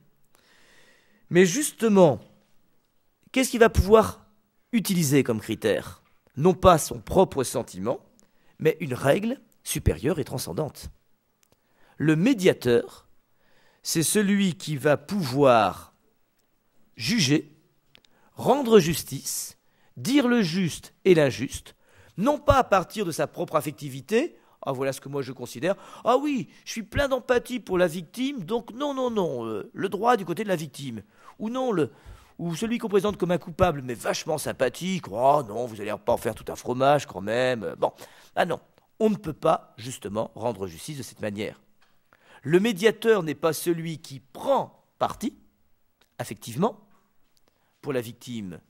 Mais justement, qu'est-ce qu'il va pouvoir utiliser comme critère? Non pas son propre sentiment, mais une règle supérieure et transcendante. Le médiateur, c'est celui qui va pouvoir juger, rendre justice, dire le juste et l'injuste, non pas à partir de sa propre affectivité. Ah, voilà ce que moi je considère. Ah oui, je suis plein d'empathie pour la victime, donc non, le droit est du côté de la victime. Ou non, ou celui qu'on présente comme un coupable, mais vachement sympathique. Oh non, vous n'allez pas en faire tout un fromage quand même. Bon, ah non, on ne peut pas justement rendre justice de cette manière. Le médiateur n'est pas celui qui prend parti, affectivement, pour la victime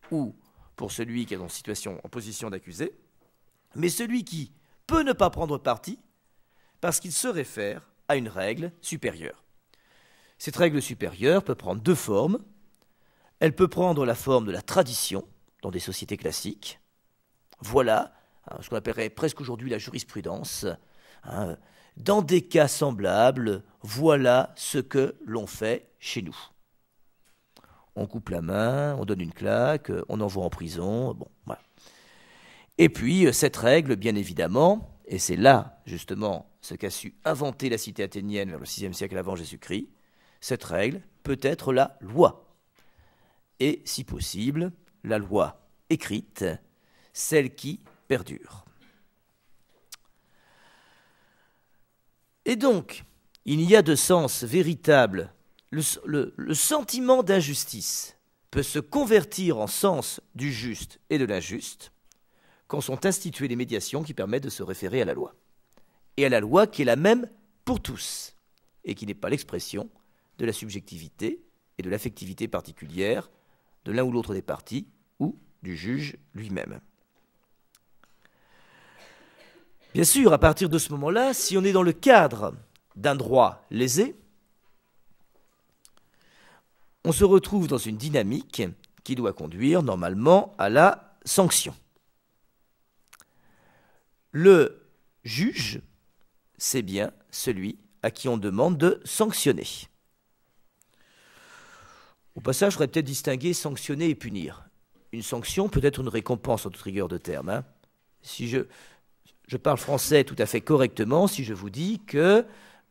ou pour celui qui est en position d'accusé, mais celui qui peut ne pas prendre parti parce qu'il se réfère à une règle supérieure. Cette règle supérieure peut prendre deux formes. Elle peut prendre la forme de la tradition dans des sociétés classiques. Voilà ce qu'on appellerait presque aujourd'hui la jurisprudence. Dans des cas semblables, voilà ce que l'on fait chez nous. On coupe la main, on donne une claque, on envoie en prison, bon, voilà. Et puis, cette règle, bien évidemment, et c'est là, justement, ce qu'a su inventer la cité athénienne vers le VIe siècle avant Jésus-Christ, cette règle peut être la loi. Et, si possible, la loi écrite, celle qui perdure. Et donc, il y a de sens véritable. Le sentiment d'injustice peut se convertir en sens du juste et de l'injuste quand sont instituées les médiations qui permettent de se référer à la loi. Et à la loi qui est la même pour tous et qui n'est pas l'expression de la subjectivité et de l'affectivité particulière de l'un ou l'autre des parties ou du juge lui-même. Bien sûr, à partir de ce moment-là, si on est dans le cadre d'un droit lésé, on se retrouve dans une dynamique qui doit conduire normalement à la sanction. Le juge, c'est bien celui à qui on demande de sanctionner. Au passage, je voudrais peut-être distinguer sanctionner et punir. Une sanction peut être une récompense en toute rigueur de terme. Si je parle français tout à fait correctement si je vous dis que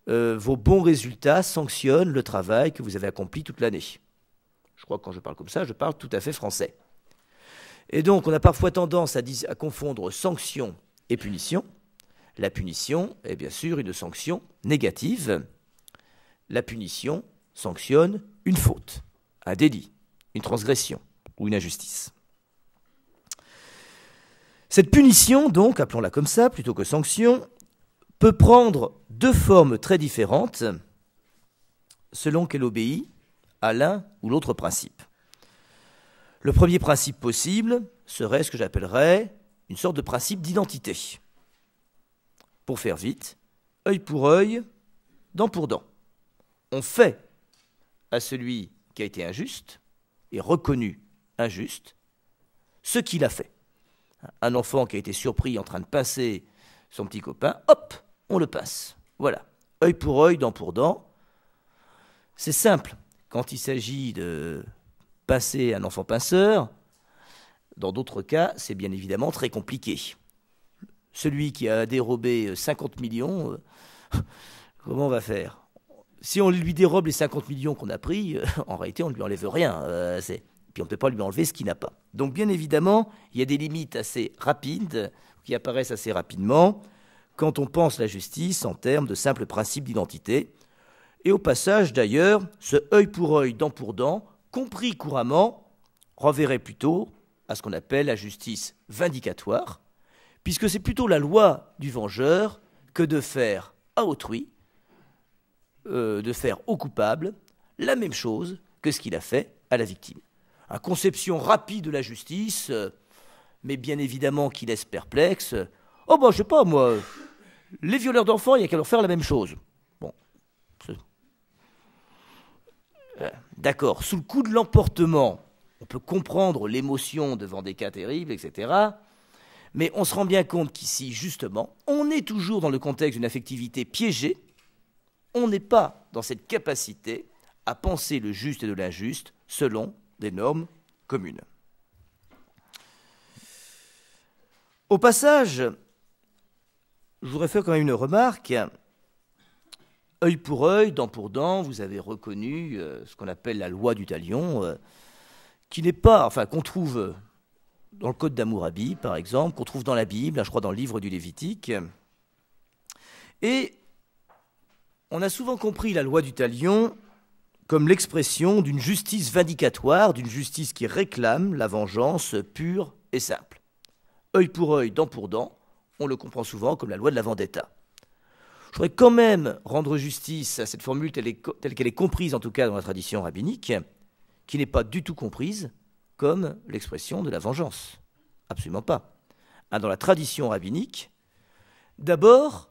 vos bons résultats sanctionnent le travail que vous avez accompli toute l'année. Je crois que quand je parle comme ça, je parle tout à fait français. Et donc, on a parfois tendance à confondre sanction et punition. La punition est bien sûr une sanction négative. La punition sanctionne une faute, un délit, une transgression ou une injustice. Cette punition, donc, appelons-la comme ça, plutôt que sanction, peut prendre deux formes très différentes selon qu'elle obéit à l'un ou l'autre principe. Le premier principe possible serait ce que j'appellerais une sorte de principe d'identité. Pour faire vite, œil pour œil, dent pour dent. On fait à celui qui a été injuste et reconnu injuste ce qu'il a fait. Un enfant qui a été surpris en train de pincer son petit copain, hop, on le pince. Voilà, œil pour œil, dent pour dent. C'est simple. Quand il s'agit de pincer un enfant pinceur, dans d'autres cas, c'est bien évidemment très compliqué. Celui qui a dérobé 50 millions, comment on va faire? Si on lui dérobe les 50 millions qu'on a pris, en réalité, on ne lui enlève rien. Puis on ne peut pas lui enlever ce qu'il n'a pas. Donc bien évidemment, il y a des limites assez rapides, qui apparaissent assez rapidement, quand on pense la justice en termes de simple principe d'identité. Et au passage, d'ailleurs, ce œil pour œil, dent pour dent, compris couramment, renverrait plutôt à ce qu'on appelle la justice vindicatoire, puisque c'est plutôt la loi du vengeur que de faire à autrui de faire au coupable la même chose que ce qu'il a fait à la victime. Une conception rapide de la justice, mais bien évidemment qui laisse perplexe. Oh bah je sais pas moi, les violeurs d'enfants, il n'y a qu'à leur faire la même chose. Bon. D'accord, sous le coup de l'emportement, on peut comprendre l'émotion devant des cas terribles, etc. Mais on se rend bien compte qu'ici, justement, on est toujours dans le contexte d'une affectivité piégée. On n'est pas dans cette capacité à penser le juste et de l'injuste selon des normes communes. Au passage, je voudrais faire quand même une remarque. Œil pour œil, dent pour dent, vous avez reconnu ce qu'on appelle la loi du talion, qui n'est pas, enfin qu'on trouve dans le Code d'Hammurabi, par exemple, qu'on trouve dans la Bible, je crois dans le livre du Lévitique. Et on a souvent compris la loi du talion comme l'expression d'une justice vindicatoire, d'une justice qui réclame la vengeance pure et simple. Œil pour œil, dent pour dent, on le comprend souvent comme la loi de la vendetta. Je voudrais quand même rendre justice à cette formule telle qu'elle est comprise, en tout cas dans la tradition rabbinique, qui n'est pas du tout comprise comme l'expression de la vengeance. Absolument pas. Dans la tradition rabbinique, d'abord,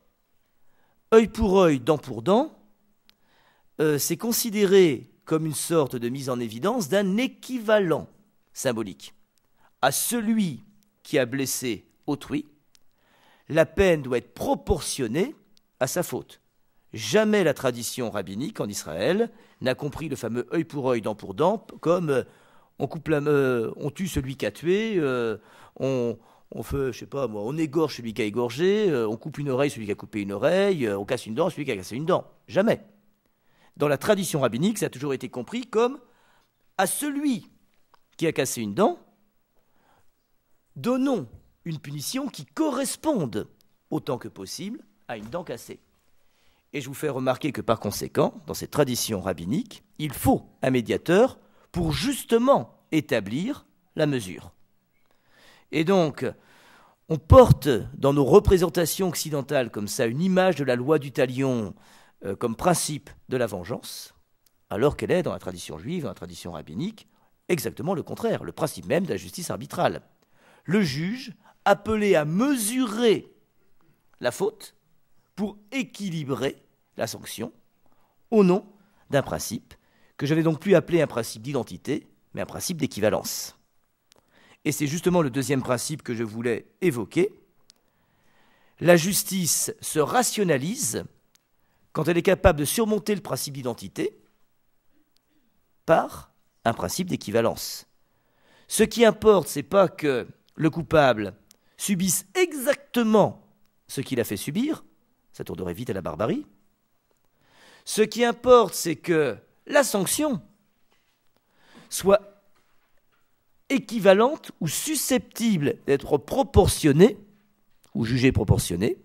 œil pour œil, dent pour dent, c'est considéré comme une sorte de mise en évidence d'un équivalent symbolique. À celui qui a blessé autrui, la peine doit être proportionnée à sa faute. Jamais la tradition rabbinique en Israël n'a compris le fameux œil pour œil, dent pour dent, comme on tue celui qui a tué, on fait, je sais pas moi, on égorge celui qui a égorgé, on coupe une oreille celui qui a coupé une oreille, on casse une dent celui qui a cassé une dent. Jamais. Dans la tradition rabbinique, ça a toujours été compris comme à celui qui a cassé une dent, donnons une punition qui corresponde autant que possible à une dent cassée. Et je vous fais remarquer que par conséquent, dans cette tradition rabbinique, il faut un médiateur pour justement établir la mesure. Et donc, on porte dans nos représentations occidentales comme ça une image de la loi du talion comme principe de la vengeance, alors qu'elle est dans la tradition juive, dans la tradition rabbinique, exactement le contraire, le principe même de la justice arbitrale. Le juge appelé à mesurer la faute pour équilibrer la sanction au nom d'un principe que je vais donc plus appeler un principe d'identité, mais un principe d'équivalence. Et c'est justement le deuxième principe que je voulais évoquer. La justice se rationalise quand elle est capable de surmonter le principe d'identité par un principe d'équivalence. Ce qui importe, ce n'est pas que le coupable subisse exactement ce qu'il a fait subir, ça tournerait vite à la barbarie. Ce qui importe, c'est que la sanction soit équivalente ou susceptible d'être proportionnée ou jugée proportionnée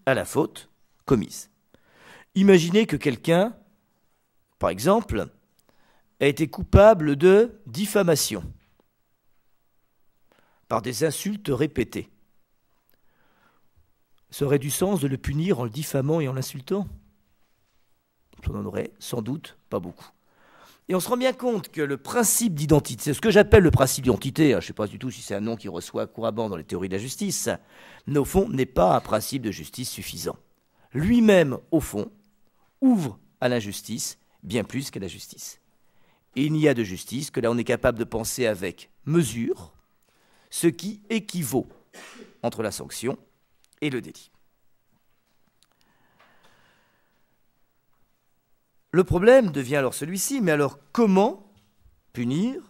à la faute commise. Imaginez que quelqu'un, par exemple, a été coupable de diffamation par des insultes répétées. Ça aurait du sens de le punir en le diffamant et en l'insultant? On n'en aurait sans doute pas beaucoup. Et on se rend bien compte que le principe d'identité, c'est ce que j'appelle le principe d'identité, je ne sais pas du tout si c'est un nom qui reçoit couramment dans les théories de la justice, mais au fond, n'est pas un principe de justice suffisant. Lui-même, au fond, ouvre à l'injustice bien plus qu'à la justice. Et il n'y a de justice que là on est capable de penser avec mesure ce qui équivaut entre la sanction et le délit. Le problème devient alors celui-ci, mais alors comment punir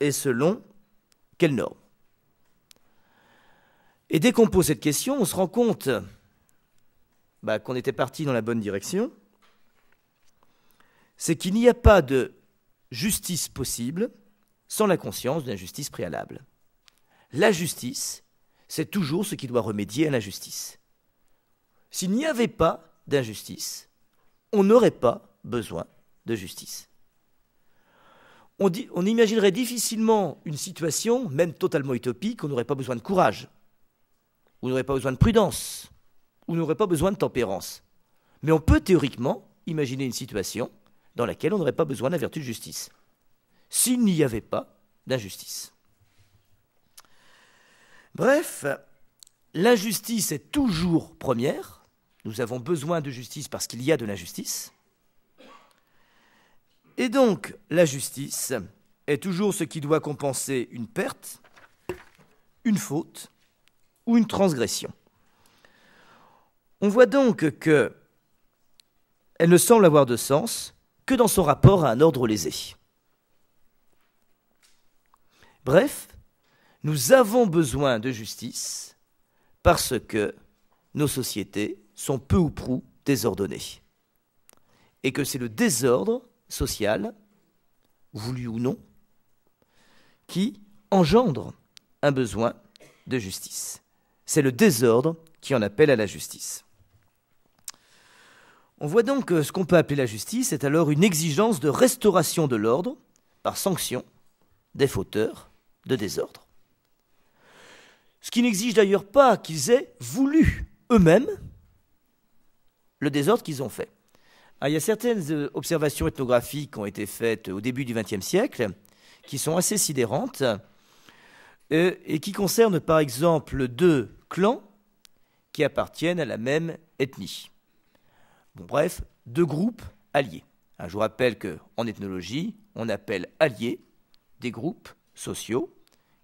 et selon quelles normes? Et dès qu'on pose cette question, on se rend compte qu'on était parti dans la bonne direction, c'est qu'il n'y a pas de justice possible sans la conscience d'une justice préalable. La justice, c'est toujours ce qui doit remédier à l'injustice. S'il n'y avait pas d'injustice, on n'aurait pas besoin de justice. On imaginerait difficilement une situation, même totalement utopique, où on n'aurait pas besoin de courage, où on n'aurait pas besoin de prudence, où on n'aurait pas besoin de tempérance. Mais on peut théoriquement imaginer une situation dans laquelle on n'aurait pas besoin de la vertu de justice, s'il n'y avait pas d'injustice. Bref, l'injustice est toujours première. Nous avons besoin de justice parce qu'il y a de l'injustice. Et donc, la justice est toujours ce qui doit compenser une perte, une faute ou une transgression. On voit donc qu'elle ne semble avoir de sens que dans son rapport à un ordre lésé. Bref, nous avons besoin de justice parce que nos sociétés sont peu ou prou désordonnées. Et que c'est le désordre social, voulu ou non, qui engendre un besoin de justice. C'est le désordre qui en appelle à la justice. On voit donc que ce qu'on peut appeler la justice est alors une exigence de restauration de l'ordre par sanction des fauteurs de désordre. Ce qui n'exige d'ailleurs pas qu'ils aient voulu eux-mêmes le désordre qu'ils ont fait. Alors, il y a certaines observations ethnographiques qui ont été faites au début du XXe siècle qui sont assez sidérantes et qui concernent par exemple 2 clans qui appartiennent à la même ethnie. Bon, bref, 2 groupes alliés. Je vous rappelle qu'en ethnologie, on appelle alliés des groupes sociaux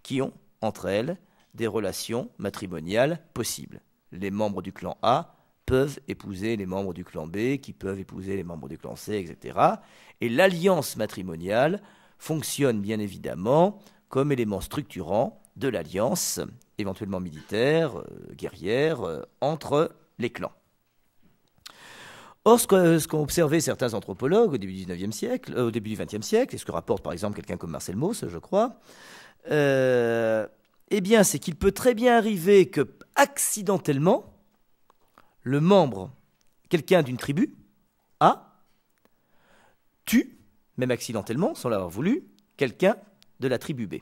qui ont entre elles des relations matrimoniales possibles. Les membres du clan A peuvent épouser les membres du clan B, qui peuvent épouser les membres du clan C, etc. Et l'alliance matrimoniale fonctionne bien évidemment comme élément structurant de l'alliance, éventuellement militaire, guerrière, entre les clans. Or, ce qu'ont observé certains anthropologues au début du XXe siècle, au début du XXe siècle, et ce que rapporte par exemple quelqu'un comme Marcel Mauss, je crois, eh bien, c'est qu'il peut très bien arriver que, accidentellement, le membre, quelqu'un d'une tribu, A, tue, même accidentellement, sans l'avoir voulu, quelqu'un de la tribu B.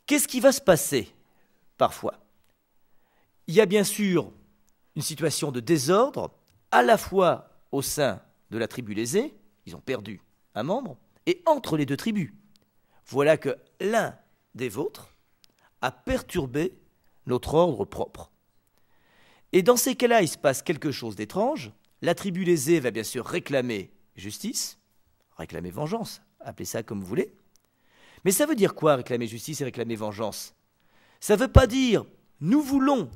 Qu'est-ce qui va se passer, parfois? Il y a bien sûr une situation de désordre, à la fois au sein de la tribu lésée, ils ont perdu un membre, et entre les 2 tribus. Voilà que l'un des vôtres a perturbé notre ordre propre. Et dans ces cas-là, il se passe quelque chose d'étrange. La tribu lésée va bien sûr réclamer justice, réclamer vengeance, appelez ça comme vous voulez. Mais ça veut dire quoi, réclamer justice et réclamer vengeance? Ça ne veut pas dire « nous voulons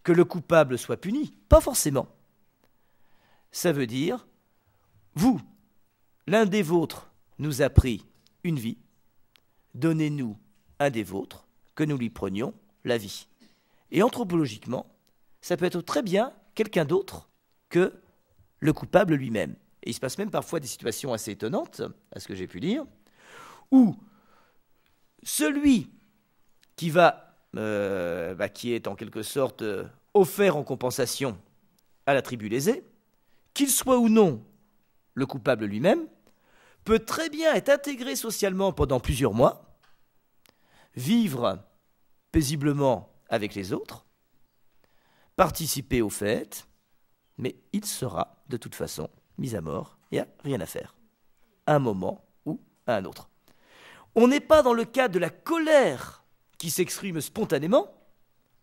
que le coupable soit puni », pas forcément. Ça veut dire « vous, l'un des vôtres nous a pris une vie, donnez-nous un des vôtres, que nous lui prenions la vie. » Et anthropologiquement, ça peut être très bien quelqu'un d'autre que le coupable lui-même. Et il se passe même parfois des situations assez étonnantes, à ce que j'ai pu lire, où celui qui qui est en quelque sorte offert en compensation à la tribu lésée, qu'il soit ou non le coupable lui-même, peut très bien être intégré socialement pendant plusieurs mois, vivre paisiblement avec les autres, participer aux fêtes, mais il sera de toute façon mis à mort, il n'y a rien à faire, à un moment ou à un autre. On n'est pas dans le cadre de la colère qui s'exprime spontanément,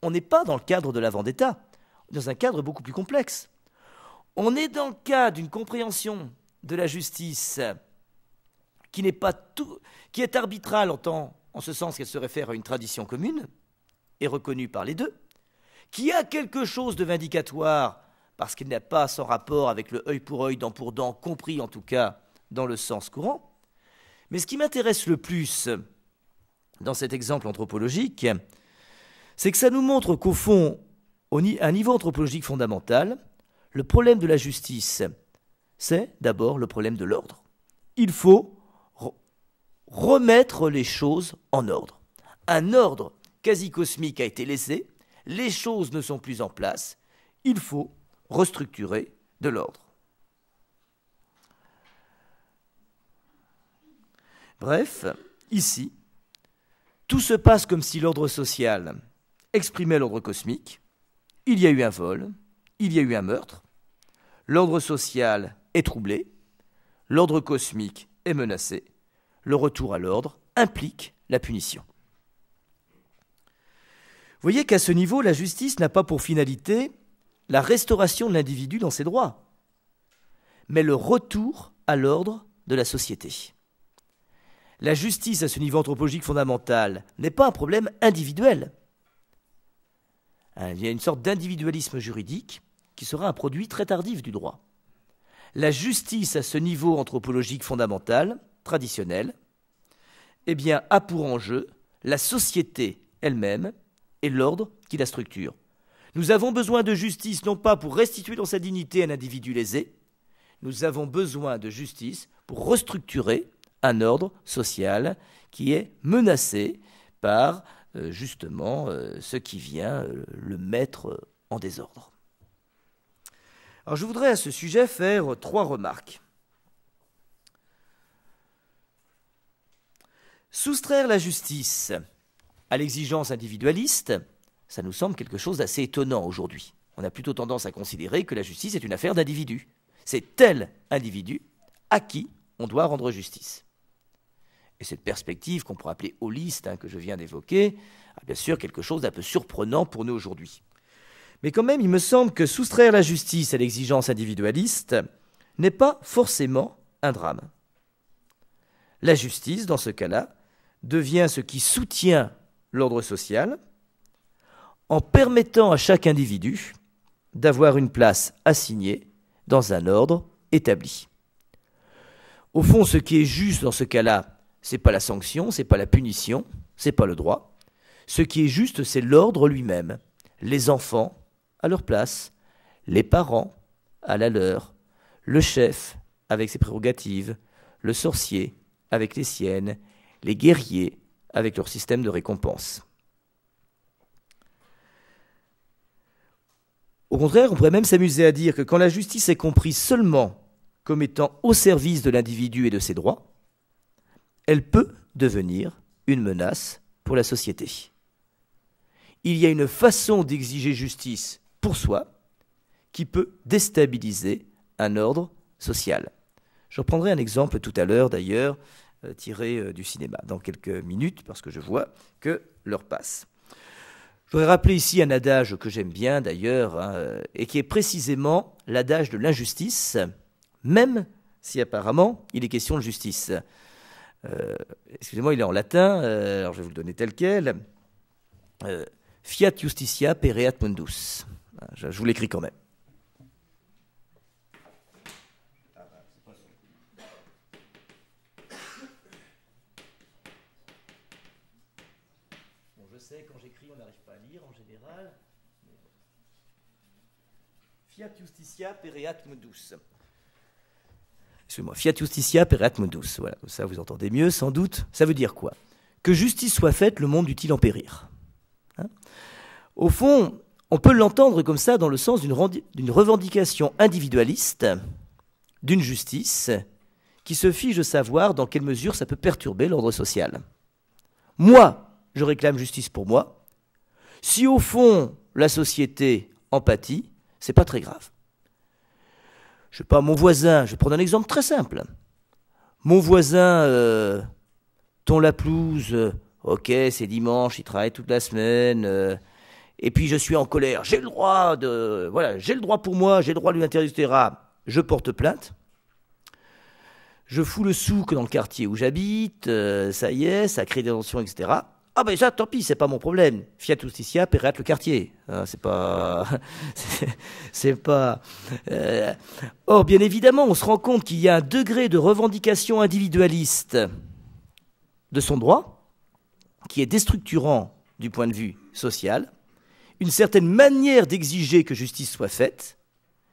on n'est pas dans le cadre de la vendetta, dans un cadre beaucoup plus complexe. On est dans le cadre d'une compréhension de la justice qui n'est pas tout, qui est arbitrale en ce sens qu'elle se réfère à une tradition commune et reconnue par les 2, qui a quelque chose de vindicatoire parce qu'il n'a pas son rapport avec le œil pour œil, dent pour dent, compris en tout cas dans le sens courant. Mais ce qui m'intéresse le plus dans cet exemple anthropologique, c'est que ça nous montre qu'au fond, à un niveau anthropologique fondamental, le problème de la justice, c'est d'abord le problème de l'ordre. Il faut remettre les choses en ordre. Un ordre quasi cosmique a été laissé, les choses ne sont plus en place, il faut restructurer de l'ordre. Bref, ici, tout se passe comme si l'ordre social exprimait l'ordre cosmique. Il y a eu un vol, il y a eu un meurtre, l'ordre social est troublé, l'ordre cosmique est menacé, le retour à l'ordre implique la punition. Vous voyez qu'à ce niveau, la justice n'a pas pour finalité la restauration de l'individu dans ses droits, mais le retour à l'ordre de la société. La justice à ce niveau anthropologique fondamental n'est pas un problème individuel. Il y a une sorte d'individualisme juridique qui sera un produit très tardif du droit. La justice à ce niveau anthropologique fondamental, traditionnel, eh bien, a pour enjeu la société elle-même et l'ordre qui la structure. Nous avons besoin de justice non pas pour restituer dans sa dignité un individu lésé, nous avons besoin de justice pour restructurer un ordre social qui est menacé par justement ce qui vient le mettre en désordre. Alors je voudrais à ce sujet faire 3 remarques. Soustraire la justice à l'exigence individualiste, ça nous semble quelque chose d'assez étonnant aujourd'hui. On a plutôt tendance à considérer que la justice est une affaire d'individus. C'est tel individu à qui on doit rendre justice. Et cette perspective qu'on pourrait appeler holiste, que je viens d'évoquer, a bien sûr quelque chose d'un peu surprenant pour nous aujourd'hui. Mais quand même, il me semble que soustraire la justice à l'exigence individualiste n'est pas forcément un drame. La justice, dans ce cas-là, devient ce qui soutient l'ordre social en permettant à chaque individu d'avoir une place assignée dans un ordre établi. Au fond, ce qui est juste dans ce cas-là, ce n'est pas la sanction, ce n'est pas la punition, ce n'est pas le droit. Ce qui est juste, c'est l'ordre lui-même. Les enfants à leur place, les parents à la leur, le chef avec ses prérogatives, le sorcier avec les siennes, les guerriers avec leur système de récompense. Au contraire, on pourrait même s'amuser à dire que quand la justice est comprise seulement comme étant au service de l'individu et de ses droits, elle peut devenir une menace pour la société. Il y a une façon d'exiger justice pour soi qui peut déstabiliser un ordre social. Je reprendrai un exemple tout à l'heure d'ailleurs, tiré du cinéma, dans quelques minutes, parce que je vois que l'heure passe. Je voudrais rappeler ici un adage que j'aime bien d'ailleurs, et qui est précisément l'adage de l'injustice, même si apparemment il est question de justice. Excusez-moi, il est en latin, alors je vais vous le donner tel quel. Fiat justitia pereat mundus. Je vous l'écris quand même. Bon, je sais, quand j'écris, on n'arrive pas à lire en général. Fiat justitia pereat mundus. Excusez-moi, fiat justitia pereat mundus. Voilà, ça vous entendez mieux sans doute. Ça veut dire quoi? Que justice soit faite, le monde dût-il en périr. Au fond, on peut l'entendre comme ça dans le sens d'une revendication individualiste, d'une justice qui se fiche de savoir dans quelle mesure ça peut perturber l'ordre social. Moi, je réclame justice pour moi. Si au fond, la société en pâtit, c'est pas très grave. Je sais pas, mon voisin, je vais prendre un exemple très simple. Mon voisin tond la pelouse, ok, c'est dimanche, il travaille toute la semaine, et puis je suis en colère, j'ai le droit pour moi, j'ai le droit de lui interdire, etc. Je porte plainte. Je fous le souk dans le quartier où j'habite, ça y est, ça crée des tensions, etc. Ah ben ça, tant pis, c'est pas mon problème. Fiat justitia pereat le quartier. C'est pas... Or, bien évidemment, on se rend compte qu'il y a un degré de revendication individualiste de son droit qui est déstructurant du point de vue social, une certaine manière d'exiger que justice soit faite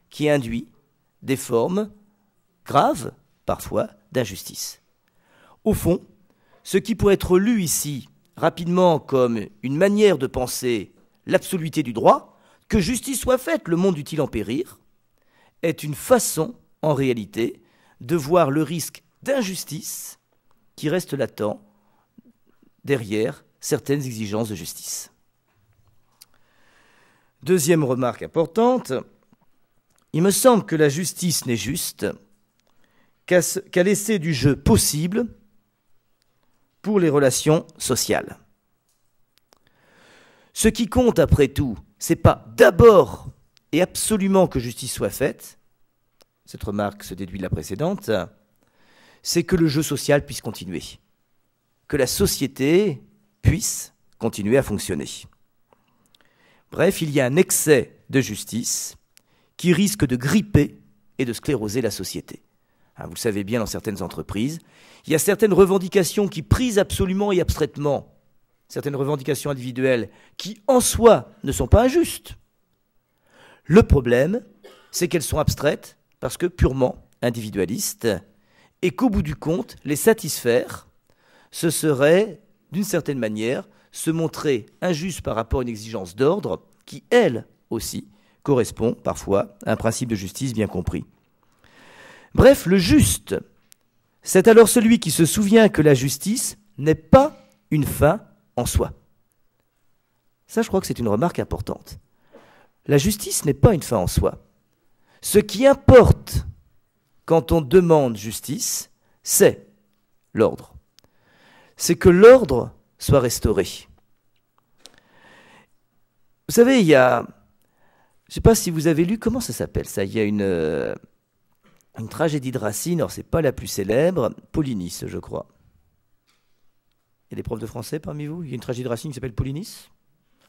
qui induit des formes graves, parfois, d'injustice. Au fond, ce qui pourrait être lu ici rapidement comme une manière de penser l'absoluité du droit, que justice soit faite, le monde dût-il en périr, est une façon, en réalité, de voir le risque d'injustice qui reste latent derrière certaines exigences de justice. Deuxième remarque importante, Il me semble que la justice n'est juste qu'à laisser du jeu possible pour les relations sociales. Ce qui compte après tout, c'est pas d'abord et absolument que justice soit faite, cette remarque se déduit de la précédente, c'est que le jeu social puisse continuer, que la société puisse continuer à fonctionner. Bref, il y a un excès de justice qui risque de gripper et de scléroser la société. Vous le savez bien, dans certaines entreprises, il y a certaines revendications qui, prises absolument et abstraitement, certaines revendications individuelles qui, en soi, ne sont pas injustes. Le problème, c'est qu'elles sont abstraites parce que purement individualistes et qu'au bout du compte, les satisfaire, ce serait, d'une certaine manière, se montrer injuste par rapport à une exigence d'ordre qui, elle aussi, correspond parfois à un principe de justice bien compris. Bref, le juste, c'est alors celui qui se souvient que la justice n'est pas une fin en soi. Ça, je crois que c'est une remarque importante. La justice n'est pas une fin en soi. Ce qui importe quand on demande justice, c'est l'ordre. C'est que l'ordre soit restauré. Vous savez, il y a... Je ne sais pas si vous avez lu, comment ça s'appelle ça ? Il y a une tragédie de Racine, alors c'est pas la plus célèbre, Polynice, je crois. Il y a des profs de français parmi vous ? Il y a une tragédie de Racine qui s'appelle Polynice ?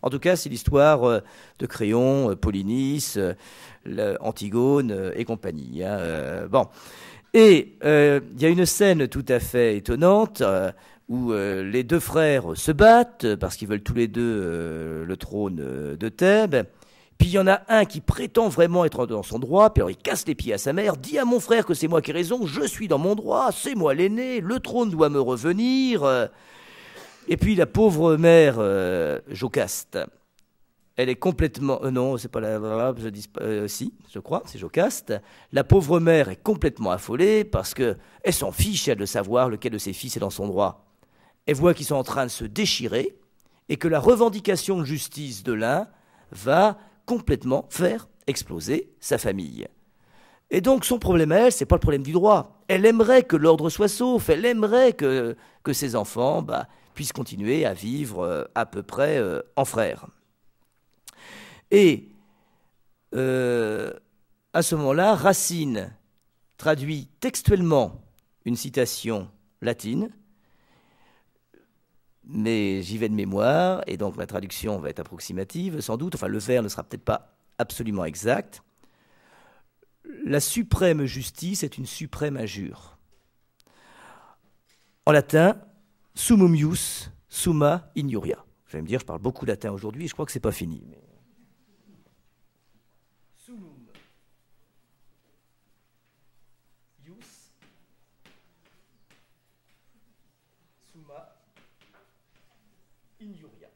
En tout cas, c'est l'histoire de Créon, Polynice, Antigone et compagnie. Bon. Et il y a une scène tout à fait étonnante où les deux frères se battent parce qu'ils veulent tous les deux le trône de Thèbes. Puis il y en a un qui prétend vraiment être dans son droit, puis alors il casse les pieds à sa mère, dit à mon frère que c'est moi qui ai raison, je suis dans mon droit, c'est moi l'aîné, le trône doit me revenir. Et puis la pauvre mère Jocaste, elle est complètement... non, c'est pas la... je dis, si, je crois, c'est Jocaste. La pauvre mère est complètement affolée parce qu'elle s'en fiche, elle, de savoir lequel de ses fils est dans son droit. Elle voit qu'ils sont en train de se déchirer et que la revendication de justice de l'un va complètement faire exploser sa famille. Et donc son problème à elle, c'est pas le problème du droit. Elle aimerait que l'ordre soit sauf, elle aimerait que ses enfants puissent continuer à vivre à peu près en frères. Et à ce moment-là, Racine traduit textuellement une citation latine, mais j'y vais de mémoire, et donc ma traduction va être approximative, sans doute, enfin le vers ne sera peut-être pas absolument exact. La suprême justice est une suprême injure. En latin, summum ius, summa injuria. Vous allez me dire, je parle beaucoup latin aujourd'hui, et je crois que c'est pas fini. Mais... Summum ius, summa injuria.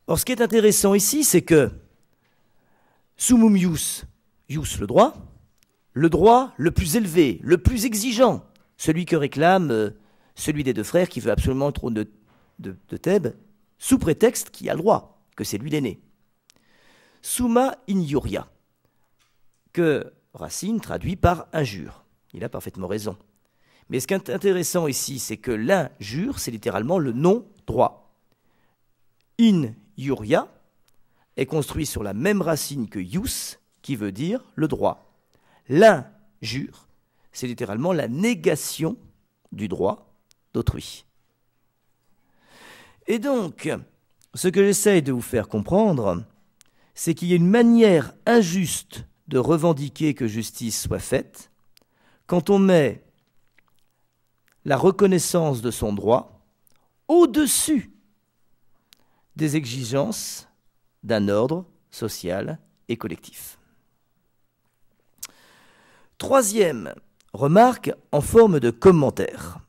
Or, ce qui est intéressant ici, c'est que summum ius, ius le droit le plus élevé, le plus exigeant, celui que réclame celui des deux frères qui veut absolument le trône de Thèbes, sous prétexte qu'il a le droit, que c'est lui l'aîné. Summa injuria, que Racine traduit par injure. Il a parfaitement raison. Mais ce qui est intéressant ici, c'est que l'injure, c'est littéralement le non-droit. Injuria est construit sur la même racine que ius, qui veut dire le droit. L'injure, c'est littéralement la négation du droit d'autrui. Et donc, ce que j'essaye de vous faire comprendre, c'est qu'il y a une manière injuste de revendiquer que justice soit faite quand on met la reconnaissance de son droit au-dessus des exigences d'un ordre social et collectif. Troisième remarque en forme de commentaire,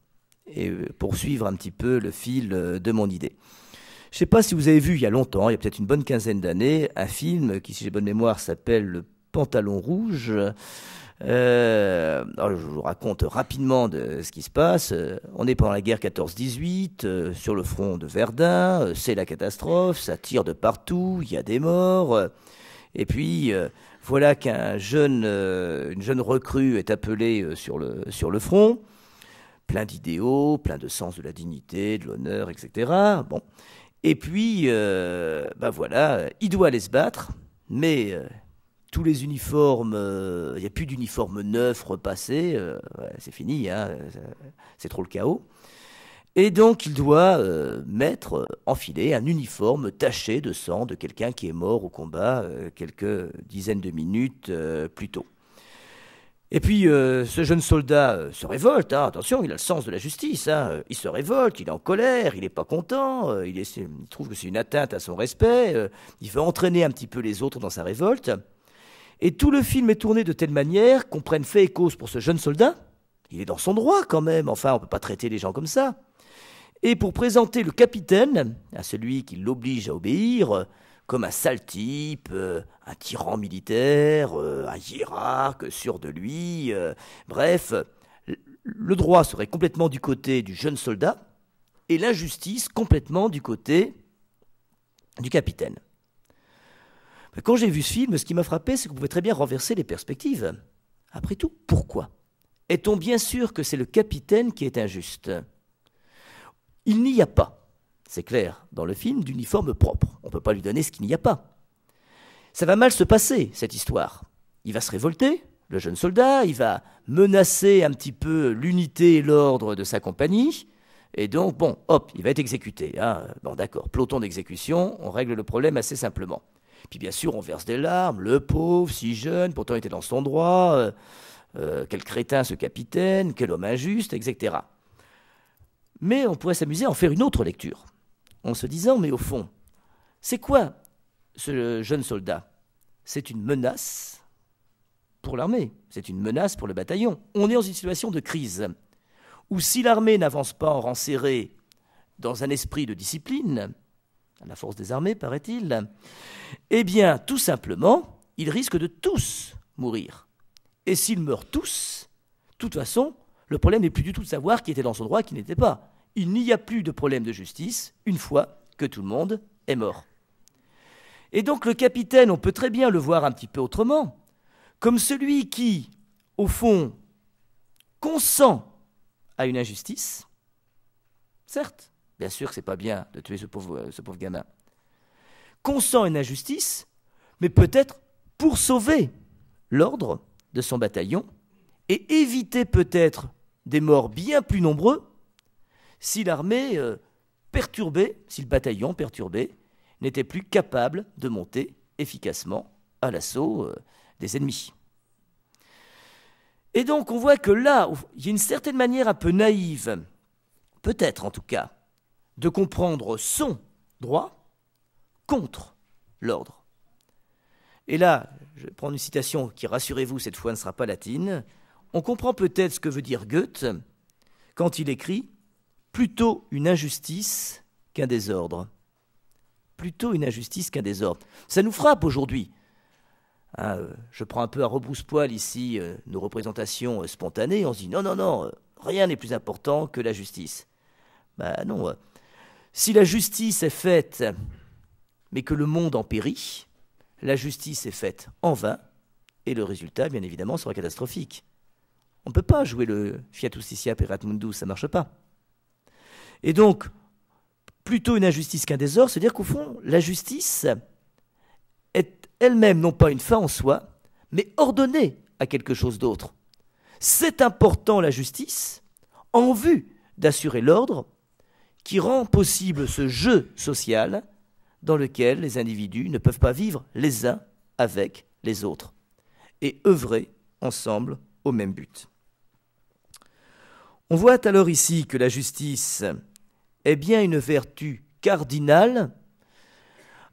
et pour suivre un petit peu le fil de mon idée. Je ne sais pas si vous avez vu il y a longtemps, il y a peut-être une bonne quinzaine d'années, un film qui, si j'ai bonne mémoire, s'appelle Le Pantalon Rouge. Alors je vous raconte rapidement de ce qui se passe. On est pendant la guerre 14-18, sur le front de Verdun, c'est la catastrophe, ça tire de partout, il y a des morts. Et puis, voilà qu'une jeune recrue est appelée sur le front, plein d'idéaux, plein de sens de la dignité, de l'honneur, etc. Bon. Et puis, voilà, il doit aller se battre, mais tous les uniformes, il n'y a plus d'uniformes neufs repassés, c'est fini, hein, c'est trop le chaos. Et donc, il doit enfiler un uniforme taché de sang de quelqu'un qui est mort au combat quelques dizaines de minutes plus tôt. Et puis, ce jeune soldat se révolte, hein, attention, il a le sens de la justice, hein, il se révolte, il est en colère, il n'est pas content, il trouve que c'est une atteinte à son respect, il veut entraîner un petit peu les autres dans sa révolte. Et tout le film est tourné de telle manière qu'on prenne fait et cause pour ce jeune soldat. Il est dans son droit quand même, enfin, on ne peut pas traiter les gens comme ça. Et pour présenter le capitaine à celui qui l'oblige à obéir, comme un sale type, un tyran militaire, un hiérarque sûr de lui, bref, le droit serait complètement du côté du jeune soldat et l'injustice complètement du côté du capitaine. Quand j'ai vu ce film, ce qui m'a frappé, c'est qu'on pouvait très bien renverser les perspectives. Après tout, pourquoi ? Est-on bien sûr que c'est le capitaine qui est injuste ? Il n'y a pas, c'est clair, dans le film, d'uniforme propre. On ne peut pas lui donner ce qu'il n'y a pas. Ça va mal se passer, cette histoire. Il va se révolter, le jeune soldat, il va menacer un petit peu l'unité et l'ordre de sa compagnie, et donc, bon, hop, il va être exécuté. Hein. Bon, d'accord, peloton d'exécution, on règle le problème assez simplement. Puis bien sûr, on verse des larmes, le pauvre, si jeune, pourtant il était dans son droit, quel crétin ce capitaine, quel homme injuste, etc. Mais on pourrait s'amuser à en faire une autre lecture, en se disant, mais au fond, c'est quoi ce jeune soldat ? C'est une menace pour l'armée, c'est une menace pour le bataillon. On est dans une situation de crise, où si l'armée n'avance pas en rang serré, dans un esprit de discipline, à la force des armées, paraît-il, eh bien, tout simplement, ils risquent de tous mourir. Et s'ils meurent tous, de toute façon, le problème n'est plus du tout de savoir qui était dans son droit et qui n'était pas. Il n'y a plus de problème de justice une fois que tout le monde est mort. Et donc le capitaine, on peut très bien le voir un petit peu autrement, comme celui qui, au fond, consent à une injustice. Certes, bien sûr que c'est pas bien de tuer ce pauvre gamin. Consent à une injustice, mais peut-être pour sauver l'ordre de son bataillon et éviter peut-être des morts bien plus nombreux si l'armée perturbée, si le bataillon perturbé n'était plus capable de monter efficacement à l'assaut des ennemis. Et donc on voit que là, il y a une certaine manière un peu naïve, peut-être en tout cas, de comprendre son droit contre l'ordre. Et là, je vais prendre une citation qui, rassurez-vous, cette fois ne sera pas latine. On comprend peut-être ce que veut dire Goethe quand il écrit « plutôt une injustice qu'un désordre ». Plutôt une injustice qu'un désordre. Ça nous frappe aujourd'hui. Je prends un peu à rebrousse-poil ici nos représentations spontanées. On se dit non, rien n'est plus important que la justice. Non. Si la justice est faite, mais que le monde en périt, la justice est faite en vain, et le résultat, bien évidemment, sera catastrophique. On ne peut pas jouer le fiat justitia perat mundus, ça ne marche pas. Et donc, plutôt une injustice qu'un désordre, c'est-à-dire qu'au fond, la justice est elle-même non pas une fin en soi, mais ordonnée à quelque chose d'autre. C'est important, la justice, en vue d'assurer l'ordre qui rend possible ce jeu social dans lequel les individus ne peuvent pas vivre les uns avec les autres et œuvrer ensemble au même but. On voit alors ici que la justice est bien une vertu cardinale.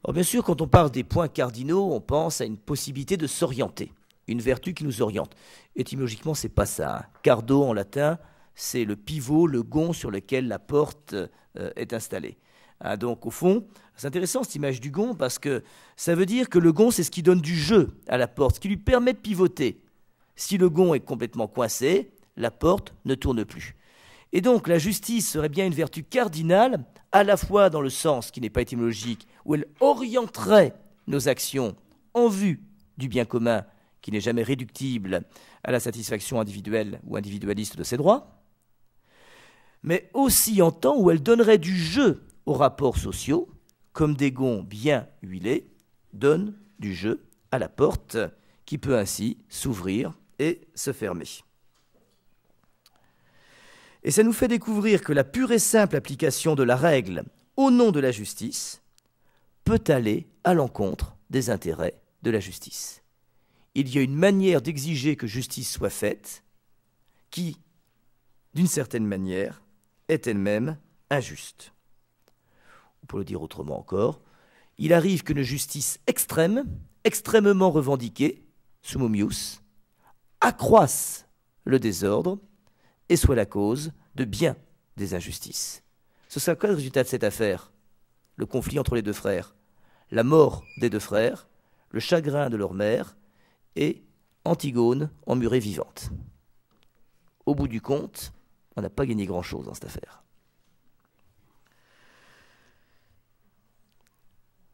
Alors bien sûr, quand on parle des points cardinaux, on pense à une possibilité de s'orienter, une vertu qui nous oriente. Étymologiquement, c'est pas ça. Cardo en latin, c'est le pivot, le gond sur lequel la porte est installée. Donc au fond, c'est intéressant cette image du gond parce que ça veut dire que le gond, c'est ce qui donne du jeu à la porte, ce qui lui permet de pivoter. Si le gond est complètement coincé, la porte ne tourne plus. Et donc la justice serait bien une vertu cardinale, à la fois dans le sens qui n'est pas étymologique, où elle orienterait nos actions en vue du bien commun qui n'est jamais réductible à la satisfaction individuelle ou individualiste de ses droits, mais aussi en temps où elle donnerait du jeu aux rapports sociaux, comme des gonds bien huilés donnent du jeu à la porte, qui peut ainsi s'ouvrir et se fermer. Et ça nous fait découvrir que la pure et simple application de la règle au nom de la justice peut aller à l'encontre des intérêts de la justice. Il y a une manière d'exiger que justice soit faite qui, d'une certaine manière, est elle-même injuste. Pour le dire autrement encore, il arrive qu'une justice extrême, extrêmement revendiquée, summum ius, accroisse le désordre et soit la cause de bien des injustices. Ce sera quoi le résultat de cette affaire? Le conflit entre les deux frères, la mort des deux frères, le chagrin de leur mère et Antigone emmurée vivante. Au bout du compte, on n'a pas gagné grand-chose dans cette affaire.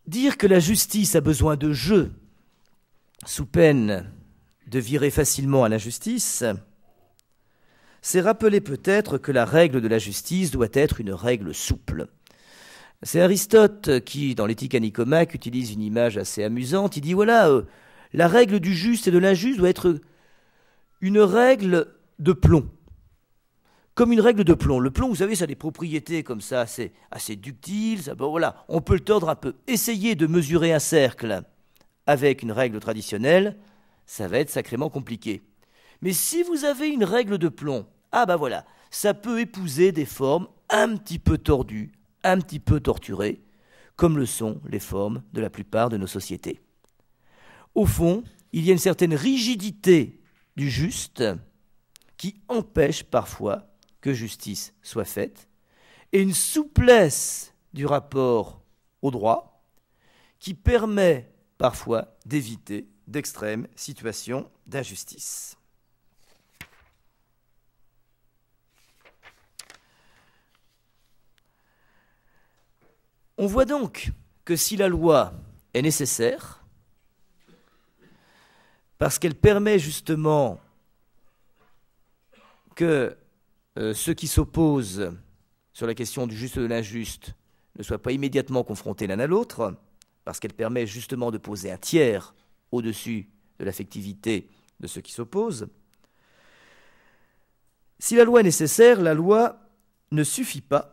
Dire que la justice a besoin de jeu, sous peine de virer facilement à l'injustice, c'est rappeler peut-être que la règle de la justice doit être une règle souple. C'est Aristote qui, dans l'Éthique à Nicomaque, utilise une image assez amusante. Il dit, voilà, la règle du juste et de l'injuste doit être une règle de plomb. Comme une règle de plomb. Le plomb, vous savez, ça a des propriétés comme ça, assez ductiles. Ça, bon, voilà, on peut le tordre un peu. Essayer de mesurer un cercle avec une règle traditionnelle, ça va être sacrément compliqué. Mais si vous avez une règle de plomb, ah ben voilà, ça peut épouser des formes un petit peu tordues, un petit peu torturées, comme le sont les formes de la plupart de nos sociétés. Au fond, il y a une certaine rigidité du juste qui empêche parfois que justice soit faite, et une souplesse du rapport au droit qui permet parfois d'éviter d'extrêmes situations d'injustice. On voit donc que si la loi est nécessaire, parce qu'elle permet justement que ceux qui s'opposent sur la question du juste et de l'injuste ne soient pas immédiatement confrontés l'un à l'autre, parce qu'elle permet justement de poser un tiers au-dessus de l'affectivité de ceux qui s'opposent. Si la loi est nécessaire, la loi ne suffit pas,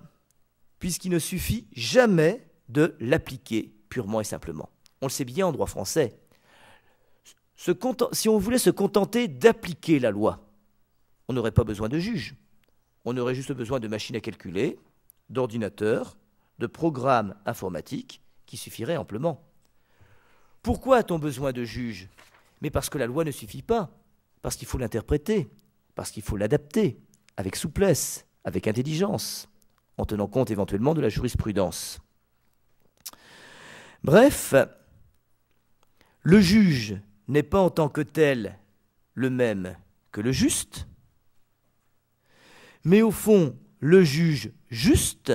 puisqu'il ne suffit jamais de l'appliquer purement et simplement. On le sait bien en droit français. Si on voulait se contenter d'appliquer la loi, on n'aurait pas besoin de juge. On aurait juste besoin de machines à calculer, d'ordinateurs, de programmes informatiques qui suffiraient amplement. Pourquoi a-t-on besoin de juges? Mais parce que la loi ne suffit pas, parce qu'il faut l'interpréter, parce qu'il faut l'adapter avec souplesse, avec intelligence, en tenant compte éventuellement de la jurisprudence. Bref, le juge n'est pas en tant que tel le même que le juste, mais au fond, le juge juste,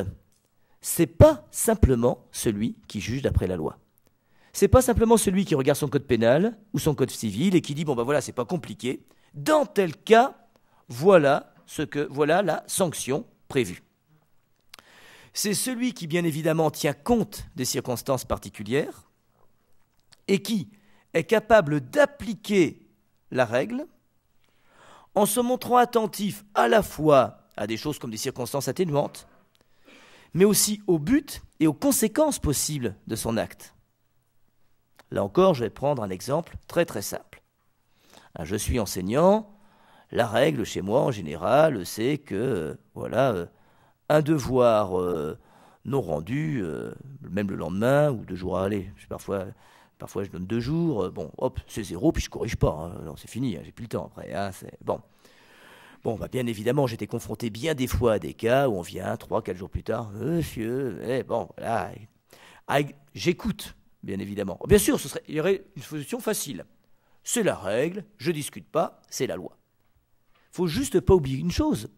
c'est pas simplement celui qui juge d'après la loi. C'est pas simplement celui qui regarde son code pénal ou son code civil et qui dit bon ben voilà, c'est pas compliqué. Dans tel cas, voilà la sanction prévue. C'est celui qui, bien évidemment, tient compte des circonstances particulières et qui est capable d'appliquer la règle en se montrant attentif à la fois à des choses comme des circonstances atténuantes, mais aussi au but et aux conséquences possibles de son acte. Là encore, je vais prendre un exemple très très simple. Je suis enseignant, la règle chez moi en général, c'est que un devoir non rendu, même le lendemain ou 2 jours à aller, parfois je donne 2 jours, bon, hop, c'est 0, puis je corrige pas, hein. Non, c'est fini, hein, j'ai plus le temps après, hein, c'est bon. Bon, bah, bien évidemment, j'étais confronté bien des fois à des cas où on vient 3-4 jours plus tard, monsieur, bon, voilà, j'écoute, bien évidemment. Bien sûr, il y aurait une solution facile. C'est la règle, je discute pas, c'est la loi. Faut juste pas oublier une chose.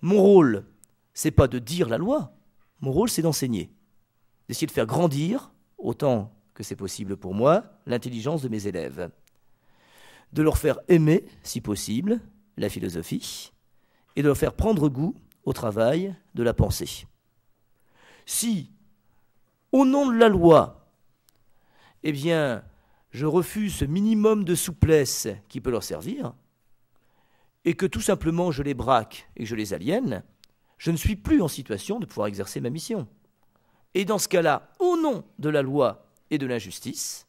Mon rôle, c'est pas de dire la loi, mon rôle, c'est d'enseigner, d'essayer de faire grandir, autant que c'est possible pour moi, l'intelligence de mes élèves. De leur faire aimer, si possible, la philosophie, et de leur faire prendre goût au travail de la pensée. Si, au nom de la loi, eh bien, je refuse ce minimum de souplesse qui peut leur servir, et que tout simplement je les braque et que je les aliène, je ne suis plus en situation de pouvoir exercer ma mission. Et dans ce cas-là, au nom de la loi et de l'injustice,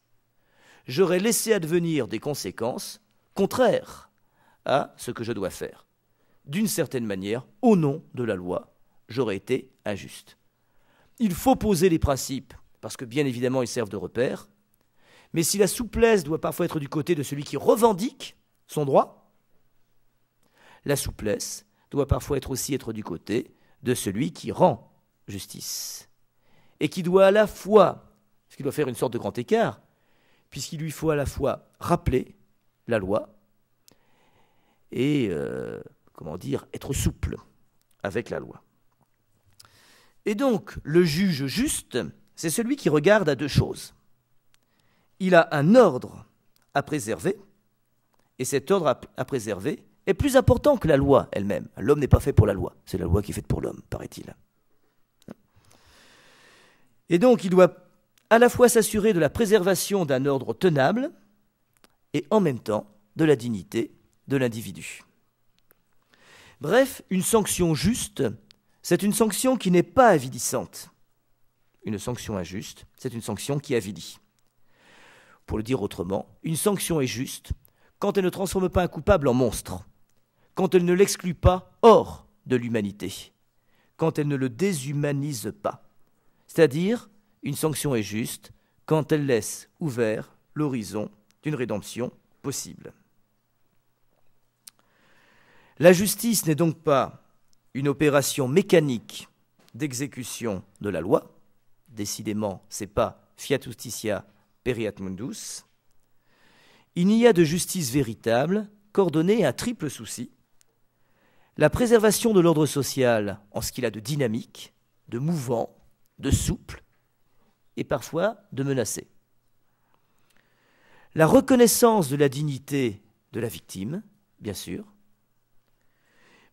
j'aurais laissé advenir des conséquences contraires à ce que je dois faire. D'une certaine manière, au nom de la loi, j'aurais été injuste. Il faut poser les principes, parce que bien évidemment ils servent de repère, mais si la souplesse doit parfois être du côté de celui qui revendique son droit, la souplesse doit parfois aussi être du côté de celui qui rend justice. Et qui doit à la fois, ce qui doit faire une sorte de grand écart, puisqu'il lui faut à la fois rappeler la loi et, être souple avec la loi. Et donc, le juge juste, c'est celui qui regarde à deux choses. Il a un ordre à préserver, et cet ordre à préserver est plus important que la loi elle-même. L'homme n'est pas fait pour la loi, c'est la loi qui est faite pour l'homme, paraît-il. Et donc, il doit à la fois s'assurer de la préservation d'un ordre tenable et en même temps de la dignité de l'individu. Bref, une sanction juste, c'est une sanction qui n'est pas avilissante. Une sanction injuste, c'est une sanction qui avilit. Pour le dire autrement, une sanction est juste quand elle ne transforme pas un coupable en monstre, quand elle ne l'exclut pas hors de l'humanité, quand elle ne le déshumanise pas. C'est-à-dire, une sanction est juste quand elle laisse ouvert l'horizon d'une rédemption possible. La justice n'est donc pas une opération mécanique d'exécution de la loi. Décidément, ce n'est pas fiat justitia pereat mundus. Il n'y a de justice véritable qu'ordonnée à un triple souci. La préservation de l'ordre social en ce qu'il a de dynamique, de mouvant, de souple et parfois de menacé. La reconnaissance de la dignité de la victime, bien sûr,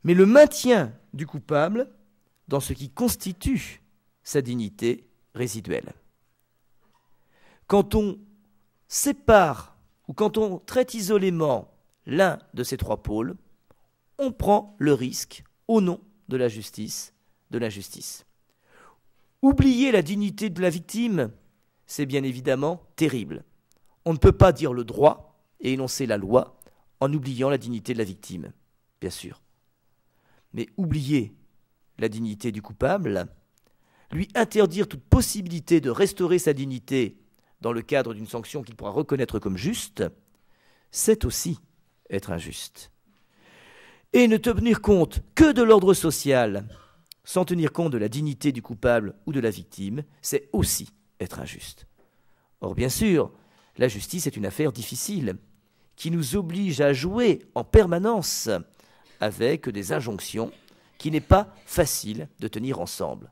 mais le maintien du coupable dans ce qui constitue sa dignité résiduelle. Quand on sépare ou quand on traite isolément l'un de ces trois pôles, on prend le risque, au nom de la justice, de l'injustice. Oublier la dignité de la victime, c'est bien évidemment terrible. On ne peut pas dire le droit et énoncer la loi en oubliant la dignité de la victime, bien sûr. Mais oublier la dignité du coupable, lui interdire toute possibilité de restaurer sa dignité dans le cadre d'une sanction qu'il pourra reconnaître comme juste, c'est aussi être injuste. Et ne tenir compte que de l'ordre social, sans tenir compte de la dignité du coupable ou de la victime, c'est aussi être injuste. Or, bien sûr, la justice est une affaire difficile, qui nous oblige à jouer en permanence avec des injonctions qu'il n'est pas facile de tenir ensemble.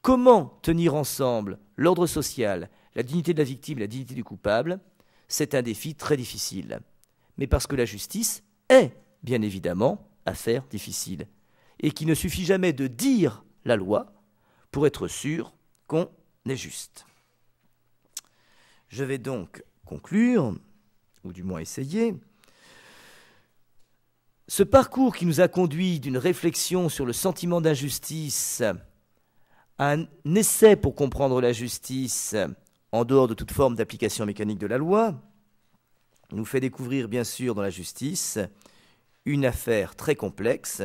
Comment tenir ensemble l'ordre social, la dignité de la victime et la dignité du coupable? C'est un défi très difficile. Mais parce que la justice est, bien évidemment, affaire difficile. Et qu'il ne suffit jamais de dire la loi pour être sûr qu'on est juste. Je vais donc conclure, ou du moins essayer. Ce parcours qui nous a conduit d'une réflexion sur le sentiment d'injustice à un essai pour comprendre la justice en dehors de toute forme d'application mécanique de la loi, nous fait découvrir bien sûr dans la justice une affaire très complexe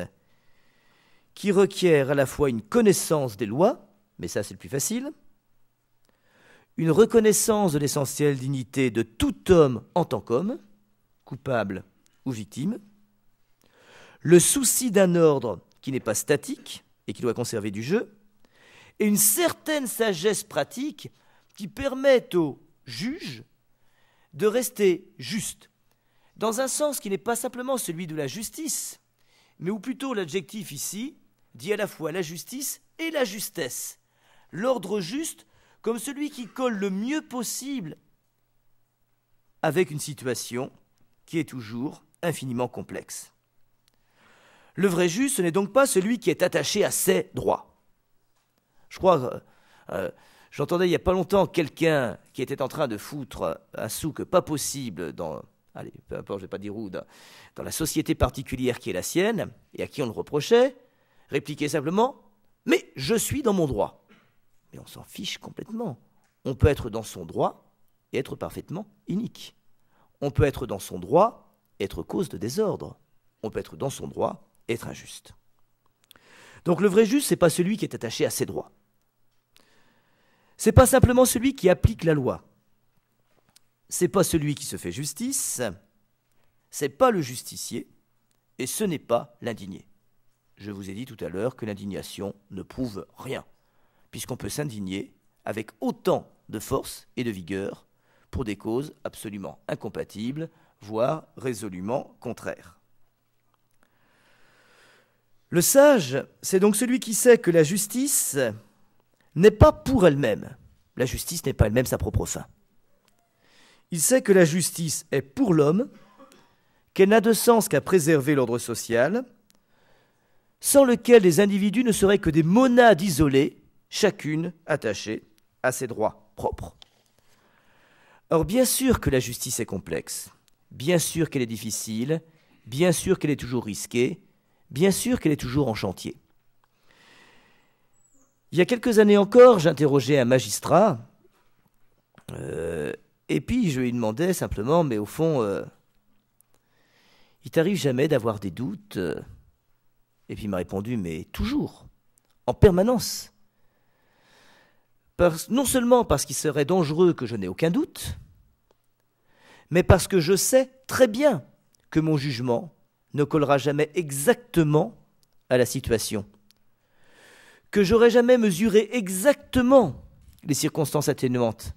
qui requiert à la fois une connaissance des lois, mais ça c'est le plus facile, une reconnaissance de l'essentielle dignité de tout homme en tant qu'homme, coupable ou victime, le souci d'un ordre qui n'est pas statique et qui doit conserver du jeu, et une certaine sagesse pratique qui permet au juge de rester juste, dans un sens qui n'est pas simplement celui de la justice, mais où plutôt l'adjectif ici dit à la fois la justice et la justesse. L'ordre juste comme celui qui colle le mieux possible avec une situation qui est toujours infiniment complexe. Le vrai juge, ce n'est donc pas celui qui est attaché à ses droits. Je crois, j'entendais il n'y a pas longtemps quelqu'un qui était en train de foutre un souk pas possible dans, allez, peu importe, je ne vais pas dire où, dans la société particulière qui est la sienne, et à qui on le reprochait, répliquer simplement « Mais je suis dans mon droit ». Mais on s'en fiche complètement. On peut être dans son droit et être parfaitement inique. On peut être dans son droit et être cause de désordre. On peut être dans son droit et être injuste. Donc le vrai juge, ce n'est pas celui qui est attaché à ses droits. Ce n'est pas simplement celui qui applique la loi. Ce n'est pas celui qui se fait justice. Ce n'est pas le justicier. Et ce n'est pas l'indigné. Je vous ai dit tout à l'heure que l'indignation ne prouve rien, puisqu'on peut s'indigner avec autant de force et de vigueur pour des causes absolument incompatibles, voire résolument contraires. Le sage, c'est donc celui qui sait que la justice n'est pas pour elle-même. La justice n'est pas elle-même sa propre fin. Il sait que la justice est pour l'homme, qu'elle n'a de sens qu'à préserver l'ordre social, sans lequel les individus ne seraient que des monades isolées, chacune attachée à ses droits propres. Or, bien sûr que la justice est complexe, bien sûr qu'elle est difficile, bien sûr qu'elle est toujours risquée, bien sûr qu'elle est toujours en chantier. Il y a quelques années encore, j'interrogeais un magistrat, et puis je lui demandais simplement, mais au fond, il t'arrive jamais d'avoir des doutes? Et puis il m'a répondu, mais toujours, en permanence. Non seulement parce qu'il serait dangereux que je n'ai aucun doute, mais parce que je sais très bien que mon jugement ne collera jamais exactement à la situation, que j'aurai jamais mesuré exactement les circonstances atténuantes,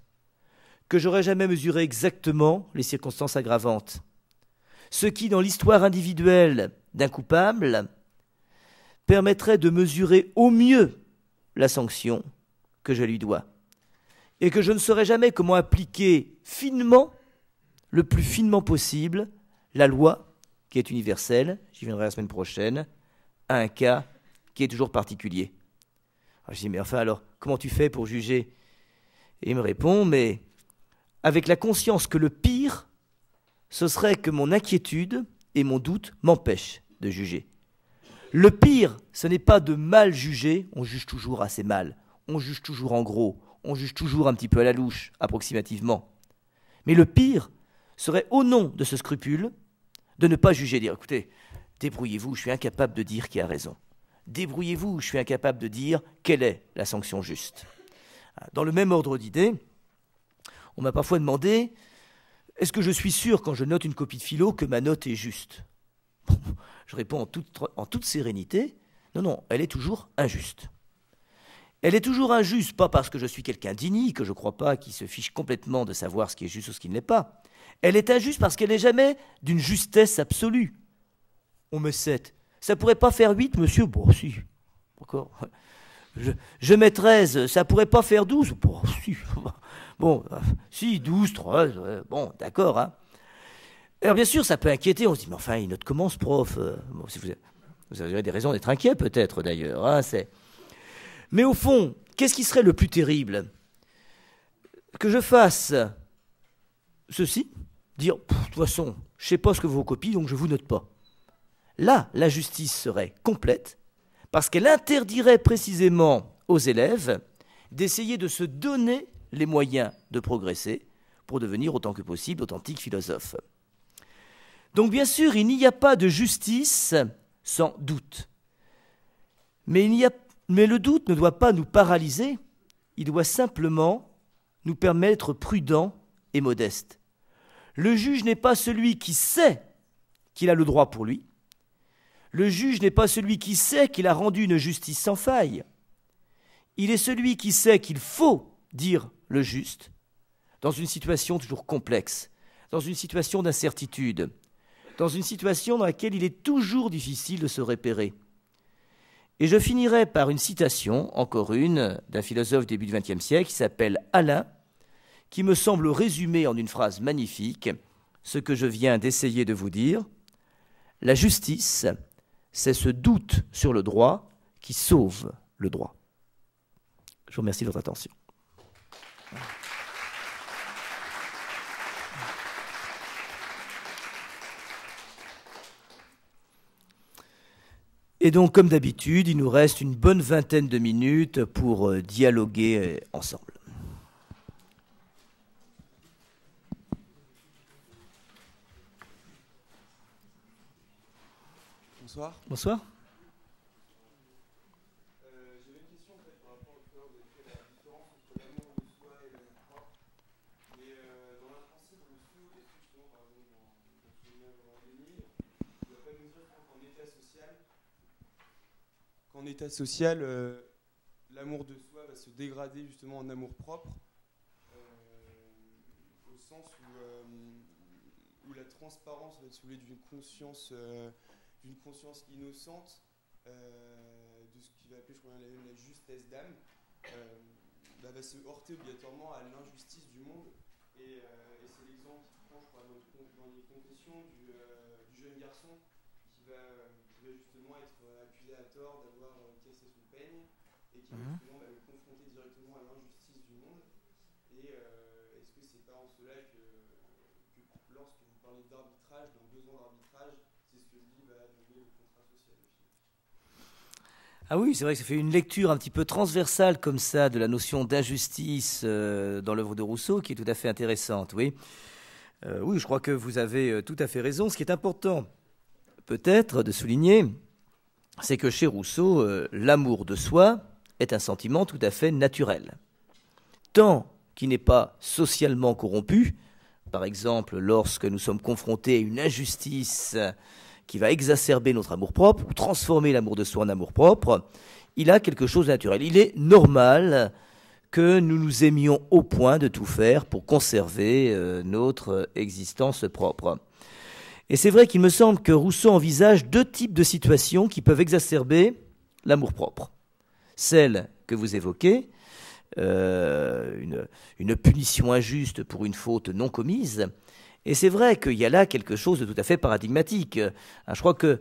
que j'aurai jamais mesuré exactement les circonstances aggravantes, ce qui, dans l'histoire individuelle d'un coupable, permettrait de mesurer au mieux la sanction que je lui dois, et que je ne saurais jamais comment appliquer finement, le plus finement possible, la loi qui est universelle, j'y viendrai la semaine prochaine, à un cas qui est toujours particulier. Alors je dis, mais enfin alors, comment tu fais pour juger? Et il me répond, mais avec la conscience que le pire, ce serait que mon inquiétude et mon doute m'empêchent de juger. Le pire, ce n'est pas de mal juger, on juge toujours assez mal, on juge toujours en gros, on juge toujours un petit peu à la louche, approximativement. Mais le pire serait, au nom de ce scrupule, de ne pas juger, dire, écoutez, débrouillez-vous, je suis incapable de dire qui a raison. Débrouillez-vous, je suis incapable de dire quelle est la sanction juste. Dans le même ordre d'idées, on m'a parfois demandé, est-ce que je suis sûr, quand je note une copie de philo, que ma note est juste? Je réponds en toute sérénité, non, elle est toujours injuste. Elle est toujours injuste, pas parce que je suis quelqu'un d'inni, que je ne crois pas, qui se fiche complètement de savoir ce qui est juste ou ce qui ne l'est pas. Elle est injuste parce qu'elle n'est jamais d'une justesse absolue. On met 7. Ça pourrait pas faire 8, monsieur? Bon, si. D'accord. Je mets 13. Ça pourrait pas faire 12? Bon, si. Bon, si, 12, 13. Bon, d'accord, hein. Alors, bien sûr, ça peut inquiéter. On se dit, mais enfin, il note comment, ce prof? Bon, si vous avez des raisons d'être inquiet, peut-être, d'ailleurs. Hein, Mais au fond, qu'est-ce qui serait le plus terrible? Que je fasse ceci, dire, de toute façon, je ne sais pas ce que vos copies, donc je ne vous note pas. Là, la justice serait complète, parce qu'elle interdirait précisément aux élèves d'essayer de se donner les moyens de progresser pour devenir autant que possible authentiques philosophes. Donc bien sûr, il n'y a pas de justice sans doute. Mais le doute ne doit pas nous paralyser, il doit simplement nous permettre prudents et modestes. Le juge n'est pas celui qui sait qu'il a le droit pour lui. Le juge n'est pas celui qui sait qu'il a rendu une justice sans faille. Il est celui qui sait qu'il faut dire le juste dans une situation toujours complexe, dans une situation d'incertitude, dans une situation dans laquelle il est toujours difficile de se repérer. Et je finirai par une citation, encore une, d'un philosophe début du XXe siècle qui s'appelle Alain, qui me semble résumer en une phrase magnifique ce que je viens d'essayer de vous dire. La justice, c'est ce doute sur le droit qui sauve le droit. Je vous remercie de votre attention. Et donc, comme d'habitude, il nous reste une bonne vingtaine de minutes pour dialoguer ensemble. Bonsoir. Bonsoir. J'avais une question par rapport au fait de la différence entre l'amour de soi et l'amour propre. Mais dans la pensée de Rousseau, et justement par exemple dans son œuvre Lénine, il va pas nous dire qu'en état social, l'amour de soi va se dégrader justement en amour propre, au sens où la transparence va être soulevée d'une conscience innocente, de ce qu'il va appeler, je crois, la justesse d'âme, va se heurter obligatoirement à l'injustice du monde. Et c'est l'exemple qu'il prend, je crois, dans les confessions du jeune garçon qui va justement être accusé à tort d'avoir cassé son peigne et qui va justement le confronter directement à l'injustice du monde. Et est-ce que c'est pas en cela que lorsque vous parlez d'arbitrage, d'un besoin d'arbitrage, c'est ce que lui va nommer le contrat social au final? Ah oui, c'est vrai que ça fait une lecture un petit peu transversale comme ça de la notion d'injustice dans l'œuvre de Rousseau qui est tout à fait intéressante, oui. Oui, je crois que vous avez tout à fait raison. Ce qui est important peut-être de souligner, c'est que chez Rousseau, l'amour de soi est un sentiment tout à fait naturel. Tant qu'il n'est pas socialement corrompu, par exemple lorsque nous sommes confrontés à une injustice qui va exacerber notre amour-propre ou transformer l'amour de soi en amour-propre, il a quelque chose de naturel. Il est normal que nous nous aimions au point de tout faire pour conserver notre existence propre. Et c'est vrai qu'il me semble que Rousseau envisage deux types de situations qui peuvent exacerber l'amour-propre. Celle que vous évoquez, une punition injuste pour une faute non commise. Et c'est vrai qu'il y a là quelque chose de tout à fait paradigmatique. Je crois que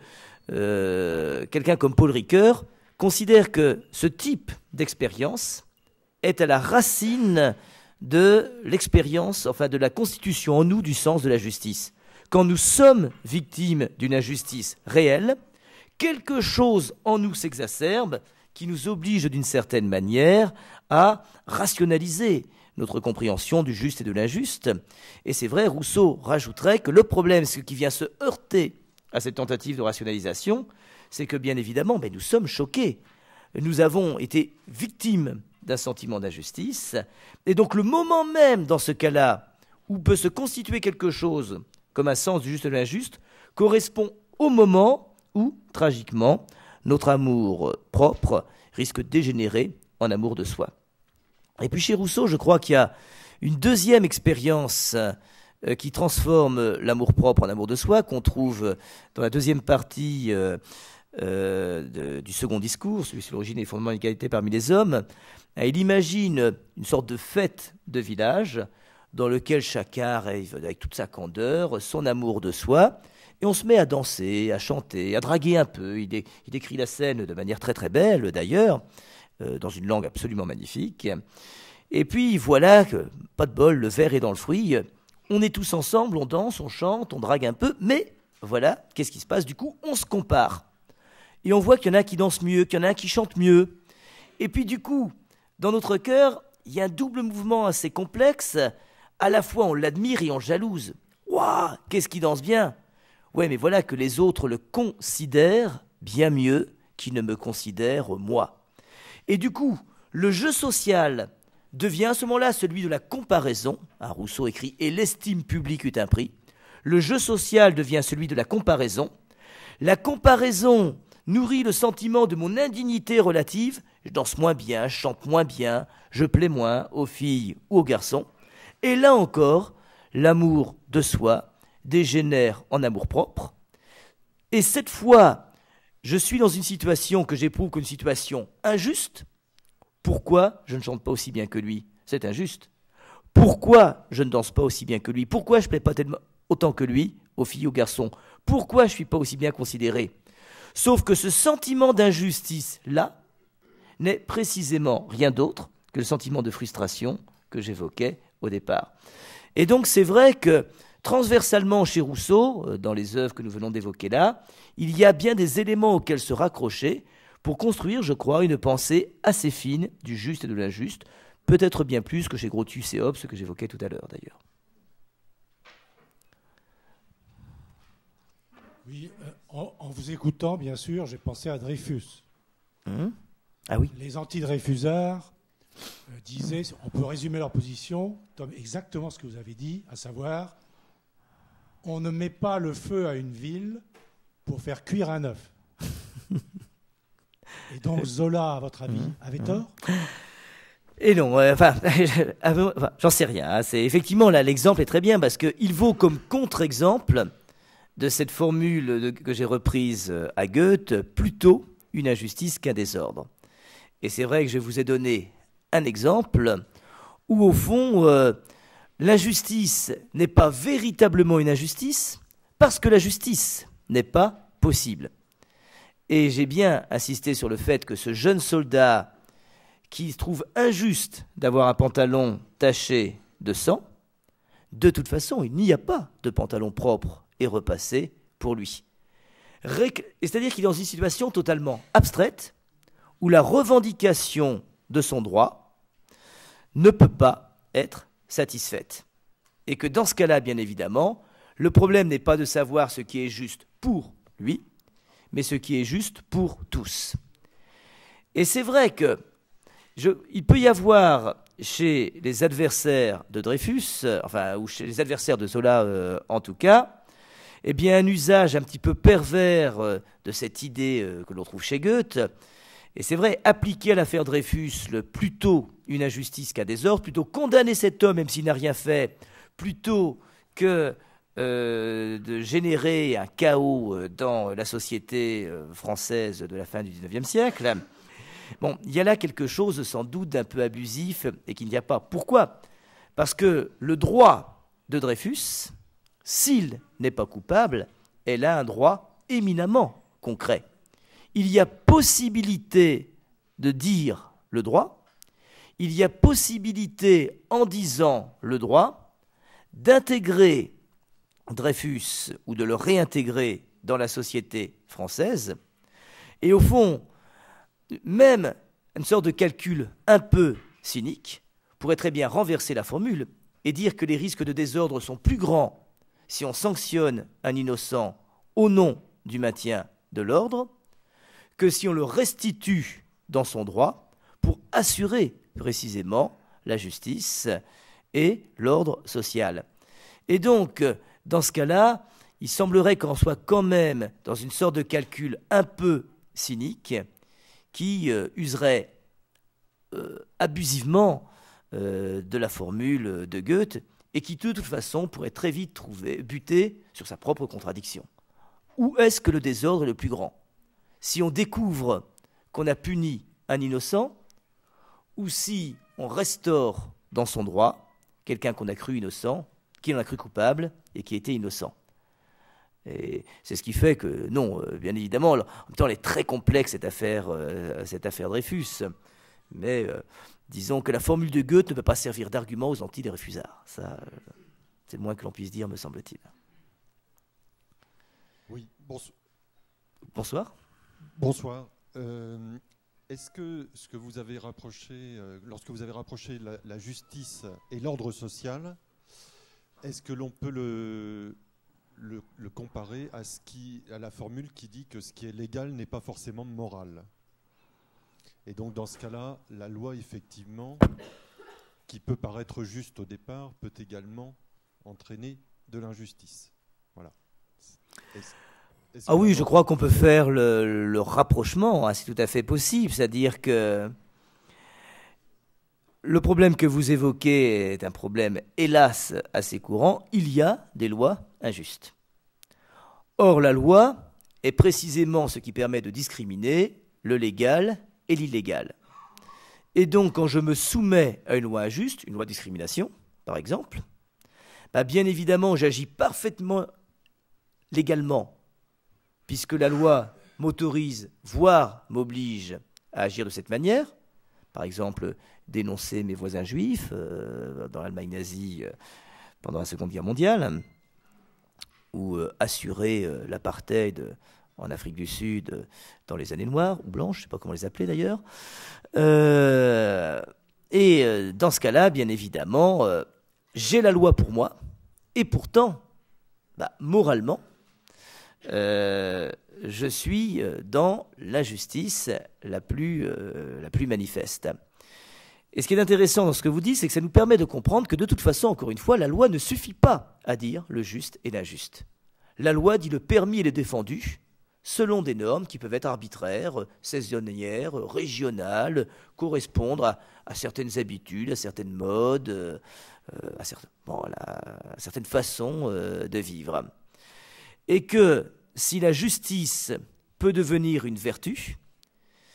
quelqu'un comme Paul Ricoeur considère que ce type d'expérience est à la racine de l'expérience, enfin de la constitution en nous du sens de la justice. Quand nous sommes victimes d'une injustice réelle, quelque chose en nous s'exacerbe qui nous oblige d'une certaine manière à rationaliser notre compréhension du juste et de l'injuste. Et c'est vrai, Rousseau rajouterait que le problème, ce qui vient se heurter à cette tentative de rationalisation, c'est que bien évidemment, nous sommes choqués. Nous avons été victimes d'un sentiment d'injustice. Et donc le moment même, dans ce cas-là, où peut se constituer quelque chose comme un sens du juste et de l'injuste, correspond au moment où, tragiquement, notre amour propre risque de dégénérer en amour de soi. Et puis chez Rousseau, je crois qu'il y a une deuxième expérience qui transforme l'amour-propre en amour de soi, qu'on trouve dans la deuxième partie du second discours, celui sur l'origine et les fondements de l'égalité parmi les hommes. Il imagine une sorte de fête de village dans lequel chacun rêve avec toute sa candeur son amour de soi, et on se met à danser, à chanter, à draguer un peu. Il décrit la scène de manière très très belle d'ailleurs, dans une langue absolument magnifique. Et puis voilà que, pas de bol, le verre est dans le fruit, on est tous ensemble, on danse, on chante, on drague un peu, mais voilà, qu'est-ce qui se passe? Du coup, on se compare. Et on voit qu'il y en a qui dansent mieux, qu'il y en a un qui chante mieux. Et puis du coup, dans notre cœur, il y a un double mouvement assez complexe. À la fois, on l'admire et on le jalouse. Waouh, qu'est-ce qu'il danse bien! Ouais, mais voilà que les autres le considèrent bien mieux qu'ils ne me considèrent moi. Et du coup, le jeu social devient à ce moment-là celui de la comparaison. Rousseau écrit « Et l'estime publique eut un prix ». Le jeu social devient celui de la comparaison. La comparaison nourrit le sentiment de mon indignité relative. Je danse moins bien, je chante moins bien, je plais moins aux filles ou aux garçons. Et là encore, l'amour de soi dégénère en amour-propre. Et cette fois, je suis dans une situation que j'éprouve comme une situation injuste, pourquoi je ne chante pas aussi bien que lui? C'est injuste. Pourquoi je ne danse pas aussi bien que lui? Pourquoi je ne plais pas tellement autant que lui aux filles, aux garçons? Pourquoi je ne suis pas aussi bien considéré? Sauf que ce sentiment d'injustice-là n'est précisément rien d'autre que le sentiment de frustration que j'évoquais au départ. Et donc c'est vrai que transversalement chez Rousseau, dans les œuvres que nous venons d'évoquer là, il y a bien des éléments auxquels se raccrocher pour construire, je crois, une pensée assez fine du juste et de l'injuste, peut-être bien plus que chez Grotius et Hobbes, ce que j'évoquais tout à l'heure d'ailleurs. Oui, en vous écoutant, bien sûr, j'ai pensé à Dreyfus. Ah oui. Les anti-Dreyfusards disaient, on peut résumer leur position comme exactement ce que vous avez dit, à savoir, on ne met pas le feu à une ville pour faire cuire un œuf. Et donc Zola, à votre avis, avait tort? Et non, j'en sais rien. Hein, effectivement, là, l'exemple est très bien parce qu'il vaut comme contre-exemple de cette formule que j'ai reprise à Goethe, plutôt une injustice qu'un désordre. Et c'est vrai que je vous ai donné un exemple où, au fond, l'injustice n'est pas véritablement une injustice parce que la justice n'est pas possible. Et j'ai bien insisté sur le fait que ce jeune soldat qui trouve injuste d'avoir un pantalon taché de sang, de toute façon, il n'y a pas de pantalon propre et repassé pour lui. C'est-à-dire qu'il est dans une situation totalement abstraite où la revendication de son droit ne peut pas être satisfaite. Et que dans ce cas-là, bien évidemment, le problème n'est pas de savoir ce qui est juste pour lui, mais ce qui est juste pour tous. Et c'est vrai que il peut y avoir chez les adversaires de Dreyfus, ou chez les adversaires de Zola en tout cas, eh bien un usage un petit peu pervers de cette idée que l'on trouve chez Goethe. Et c'est vrai, appliquer à l'affaire Dreyfus plutôt une injustice qu'un désordre, plutôt condamner cet homme même s'il n'a rien fait, plutôt que de générer un chaos dans la société française de la fin du XIXe siècle. Bon, il y a là quelque chose sans doute d'un peu abusif et qu'il n'y a pas. Pourquoi? Parce que le droit de Dreyfus, s'il n'est pas coupable, elle a un droit éminemment concret. Il y a possibilité de dire le droit, il y a possibilité, en disant le droit, d'intégrer Dreyfus ou de le réintégrer dans la société française. Et au fond, même une sorte de calcul un peu cynique pourrait très bien renverser la formule et dire que les risques de désordre sont plus grands si on sanctionne un innocent au nom du maintien de l'ordre que si on le restitue dans son droit pour assurer précisément la justice et l'ordre social. Et donc, dans ce cas-là, il semblerait qu'on soit quand même dans une sorte de calcul un peu cynique qui userait abusivement de la formule de Goethe et qui, de toute façon, pourrait très vite buter sur sa propre contradiction. Où est-ce que le désordre est le plus grand? Si on découvre qu'on a puni un innocent ou si on restaure dans son droit quelqu'un qu'on a cru innocent, qui en a cru coupable et qui était innocent. Et c'est ce qui fait que, non, bien évidemment, en même temps, elle est très complexe, cette affaire Dreyfus. Mais disons que la formule de Goethe ne peut pas servir d'argument aux anti-Dreyfusards. Ça, c'est le moins que l'on puisse dire, me semble-t-il. Oui, Bonsoir. Bonsoir. Est-ce que ce que vous avez rapproché, lorsque vous avez rapproché la justice et l'ordre social, est-ce que l'on peut le comparer à la formule qui dit que ce qui est légal n'est pas forcément moral? Et donc dans ce cas-là, la loi effectivement, qui peut paraître juste au départ, peut également entraîner de l'injustice. Voilà. Ah oui, je crois qu'on peut faire le rapprochement, hein, c'est tout à fait possible. C'est-à-dire que le problème que vous évoquez est un problème, hélas, assez courant. Il y a des lois injustes. Or, la loi est précisément ce qui permet de discriminer le légal et l'illégal. Et donc, quand je me soumets à une loi injuste, une loi de discrimination, par exemple, bien évidemment, j'agis parfaitement légalement, puisque la loi m'autorise, voire m'oblige à agir de cette manière. Par exemple, dénoncer mes voisins juifs dans l'Allemagne nazie pendant la Seconde Guerre mondiale, ou assurer l'apartheid en Afrique du Sud dans les années noires, ou blanches, je ne sais pas comment les appeler d'ailleurs. Et dans ce cas-là, bien évidemment, j'ai la loi pour moi, et pourtant, moralement, je suis dans l'injustice la plus manifeste. Et ce qui est intéressant dans ce que vous dites, c'est que ça nous permet de comprendre que de toute façon, encore une fois, la loi ne suffit pas à dire le juste et l'injuste. La loi dit le permis et le défendu, selon des normes qui peuvent être arbitraires, saisonnières, régionales, correspondre à certaines habitudes, à certaines modes, à certaines façons de vivre. Et que si la justice peut devenir une vertu,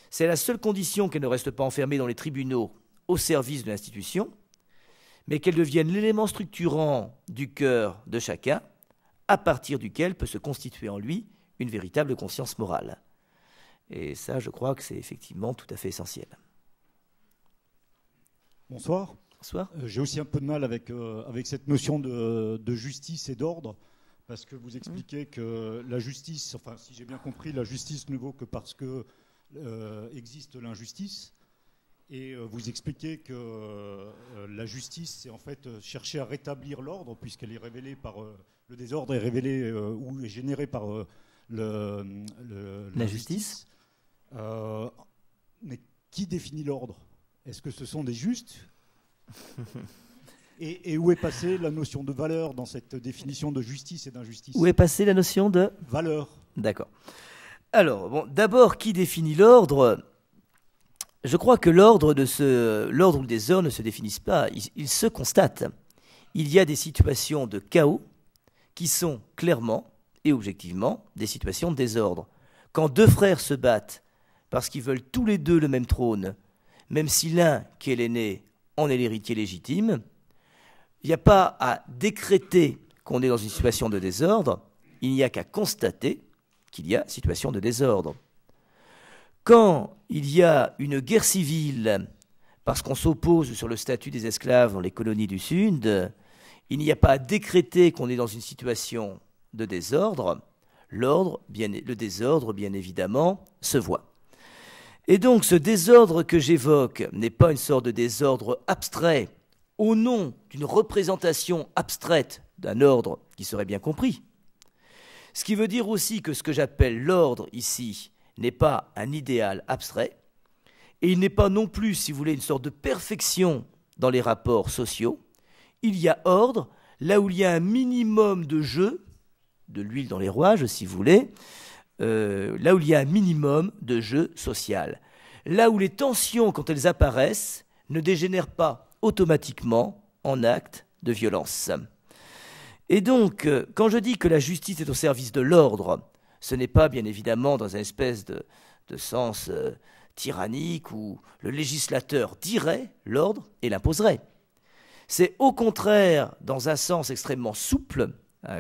c'est la seule condition qu'elle ne reste pas enfermée dans les tribunaux au service de l'institution, mais qu'elle devienne l'élément structurant du cœur de chacun, à partir duquel peut se constituer en lui une véritable conscience morale. Et ça, je crois que c'est effectivement tout à fait essentiel. Bonsoir. Bonsoir. J'ai aussi un peu de mal avec cette notion de justice et d'ordre, parce que vous expliquez que la justice, enfin si j'ai bien compris, la justice ne vaut que parce que existe l'injustice. Et vous expliquez que la justice, c'est en fait chercher à rétablir l'ordre, puisqu'elle est révélée par le désordre est révélé ou est généré par la justice. Mais qui définit l'ordre? Est-ce que ce sont des justes? Et où est passée la notion de valeur dans cette définition de justice et d'injustice? Où est passée la notion de valeur? D'accord. Alors, bon, d'abord, qui définit l'ordre? Je crois que l'ordre ou le désordre ne se définissent pas, il se constate. Il y a des situations de chaos qui sont clairement et objectivement des situations de désordre. Quand deux frères se battent parce qu'ils veulent tous les deux le même trône, même si l'un, qui est l'aîné, en est l'héritier légitime, il n'y a pas à décréter qu'on est dans une situation de désordre, il n'y a qu'à constater qu'il y a situation de désordre. Quand il y a une guerre civile parce qu'on s'oppose sur le statut des esclaves dans les colonies du Sud, il n'y a pas à décréter qu'on est dans une situation de désordre. Le désordre, bien évidemment, se voit. Et donc ce désordre que j'évoque n'est pas une sorte de désordre abstrait au nom d'une représentation abstraite d'un ordre qui serait bien compris. Ce qui veut dire aussi que ce que j'appelle l'ordre ici n'est pas un idéal abstrait, et il n'est pas non plus, si vous voulez, une sorte de perfection dans les rapports sociaux. Il y a ordre là où il y a un minimum de jeu, de l'huile dans les rouages, si vous voulez, là où il y a un minimum de jeu social. Là où les tensions, quand elles apparaissent, ne dégénèrent pas automatiquement en actes de violence. Et donc, quand je dis que la justice est au service de l'ordre, ce n'est pas bien évidemment dans une espèce de sens tyrannique où le législateur dirait l'ordre et l'imposerait. C'est au contraire dans un sens extrêmement souple,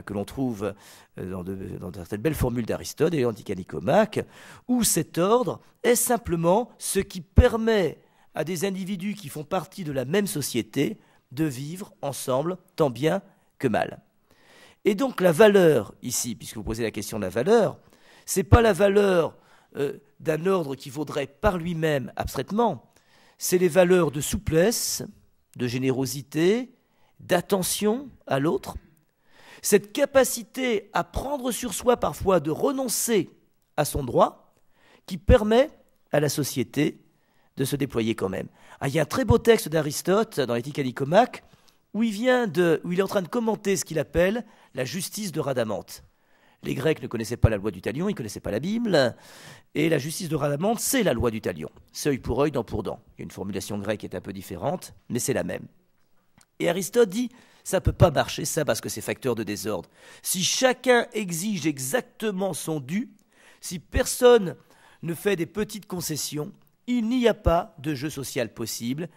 que l'on trouve dans certaines belles formules d'Aristote et d'Antica Nicomaque, où cet ordre est simplement ce qui permet à des individus qui font partie de la même société de vivre ensemble tant bien que mal. Et donc la valeur ici, puisque vous posez la question de la valeur, ce n'est pas la valeur d'un ordre qui vaudrait par lui-même abstraitement, c'est les valeurs de souplesse, de générosité, d'attention à l'autre, cette capacité à prendre sur soi parfois de renoncer à son droit qui permet à la société de se déployer quand même. Il y a un très beau texte d'Aristote dans l'Éthique à Nicomaque où il est en train de commenter ce qu'il appelle la justice de Rhadamante. Les Grecs ne connaissaient pas la loi du talion, ils ne connaissaient pas la Bible, et la justice de Rhadamante, c'est la loi du talion. C'est œil pour œil, dent pour dent. Il y a une formulation grecque qui est un peu différente, mais c'est la même. Et Aristote dit, ça ne peut pas marcher ça parce que c'est facteur de désordre. Si chacun exige exactement son dû, Si personne ne fait des petites concessions, il n'y a pas de jeu social possible.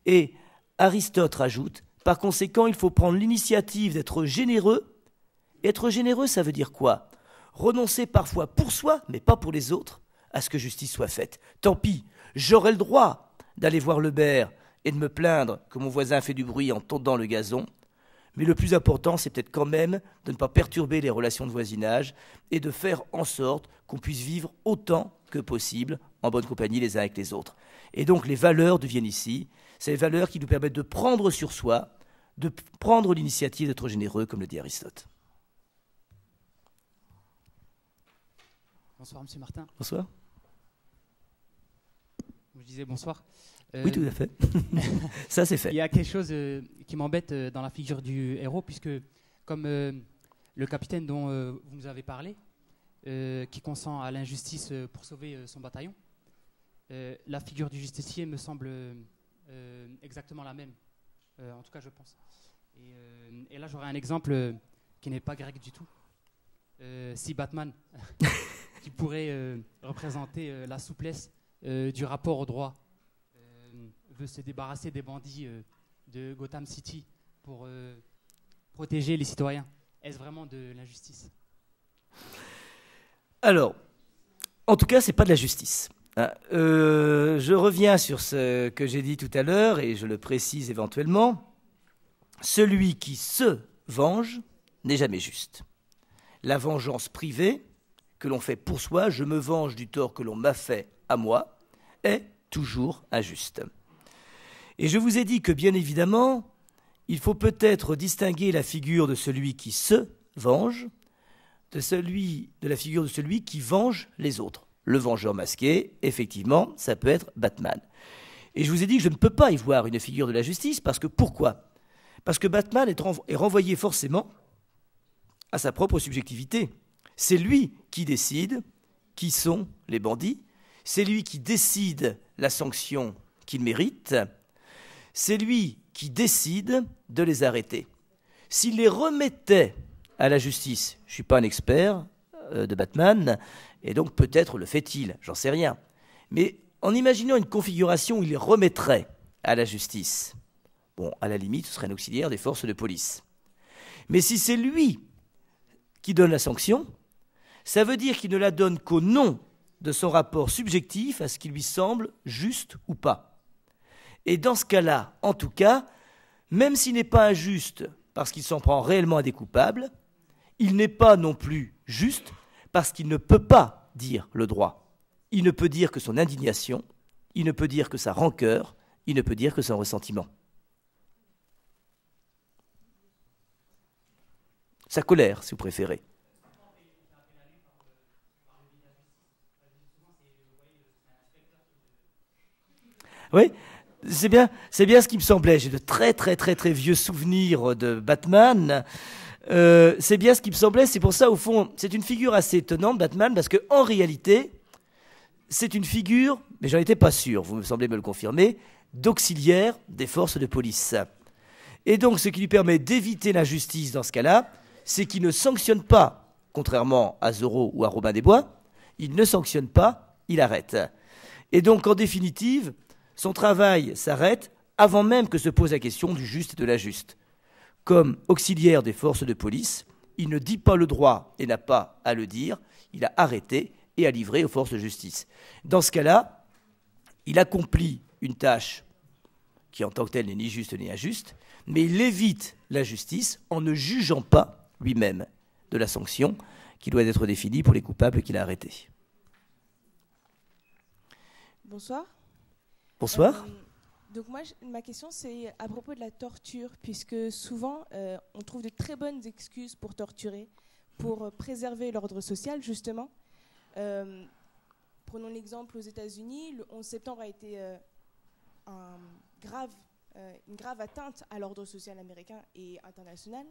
Et Aristote rajoute, par conséquent, il faut prendre l'initiative d'être généreux. Et être généreux, ça veut dire quoi? Renoncer parfois pour soi, mais pas pour les autres, à ce que justice soit faite. Tant pis, j'aurai le droit d'aller voir le maire et de me plaindre que mon voisin fait du bruit en tondant le gazon. Mais le plus important, c'est peut-être quand même de ne pas perturber les relations de voisinage et de faire en sorte qu'on puisse vivre autant que possible en bonne compagnie les uns avec les autres. Et donc les valeurs deviennent ici, c'est les valeurs qui nous permettent de prendre sur soi, de prendre l'initiative d'être généreux, comme le dit Aristote. Bonsoir, Monsieur Martin. Bonsoir. Je disais bonsoir. Oui, tout à fait. Ça, c'est fait. Il y a quelque chose qui m'embête dans la figure du héros, puisque comme le capitaine dont vous nous avez parlé, qui consent à l'injustice pour sauver son bataillon, la figure du justicier me semble exactement la même. En tout cas, je pense. Et là, j'aurais un exemple qui n'est pas grec du tout. Si Batman, qui pourrait représenter la souplesse du rapport au droit, veut se débarrasser des bandits de Gotham City pour protéger les citoyens. Est-ce vraiment de l'injustice? Alors, en tout cas, c'est pas de la justice. Je reviens sur ce que j'ai dit tout à l'heure et je le précise éventuellement. Celui qui se venge n'est jamais juste. La vengeance privée, que l'on fait pour soi, je me venge du tort que l'on m'a fait à moi, est toujours injuste. Et je vous ai dit que, bien évidemment, il faut peut-être distinguer la figure de celui qui se venge de la figure de celui qui venge les autres. Le vengeur masqué, effectivement, ça peut être Batman. Et je vous ai dit que je ne peux pas y voir une figure de la justice, parce que pourquoi? Parce que Batman est renvoyé forcément à sa propre subjectivité. C'est lui qui décide qui sont les bandits, c'est lui qui décide la sanction qu'ils méritent, c'est lui qui décide de les arrêter. S'il les remettait à la justice, je ne suis pas un expert de Batman, et donc peut-être le fait-il, j'en sais rien. Mais en imaginant une configuration où il les remettrait à la justice, bon, à la limite, ce serait un auxiliaire des forces de police. Mais si c'est lui qui donne la sanction, ça veut dire qu'il ne la donne qu'au nom de son rapport subjectif à ce qui lui semble juste ou pas. Et dans ce cas-là, en tout cas, même s'il n'est pas injuste parce qu'il s'en prend réellement à des coupables, il n'est pas non plus juste parce qu'il ne peut pas dire le droit. Il ne peut dire que son indignation, il ne peut dire que sa rancœur, il ne peut dire que son ressentiment. Sa colère, si vous préférez. Oui, c'est bien ce qui me semblait. J'ai de très vieux souvenirs de Batman. C'est bien ce qui me semblait. C'est pour ça, au fond, c'est une figure assez étonnante, Batman, parce qu'en réalité, c'est une figure, mais j'en étais pas sûr, vous me semblez me le confirmer, d'auxiliaire des forces de police. Et donc, ce qui lui permet d'éviter l'injustice dans ce cas-là, c'est qu'il ne sanctionne pas, contrairement à Zorro ou à Robin des Bois, il ne sanctionne pas, il arrête. Et donc, en définitive, son travail s'arrête avant même que se pose la question du juste et de l'injuste. Comme auxiliaire des forces de police, il ne dit pas le droit et n'a pas à le dire, il a arrêté et a livré aux forces de justice. Dans ce cas-là, il accomplit une tâche qui en tant que telle n'est ni juste ni injuste, mais il évite l'injustice en ne jugeant pas lui-même de la sanction qui doit être définie pour les coupables qu'il a arrêtés. Bonsoir. Bonsoir. Donc moi, ma question, c'est à propos de la torture, puisque souvent, on trouve de très bonnes excuses pour torturer, pour préserver l'ordre social, justement. Prenons l'exemple aux États-Unis, le 11 septembre a été une grave atteinte à l'ordre social américain et international.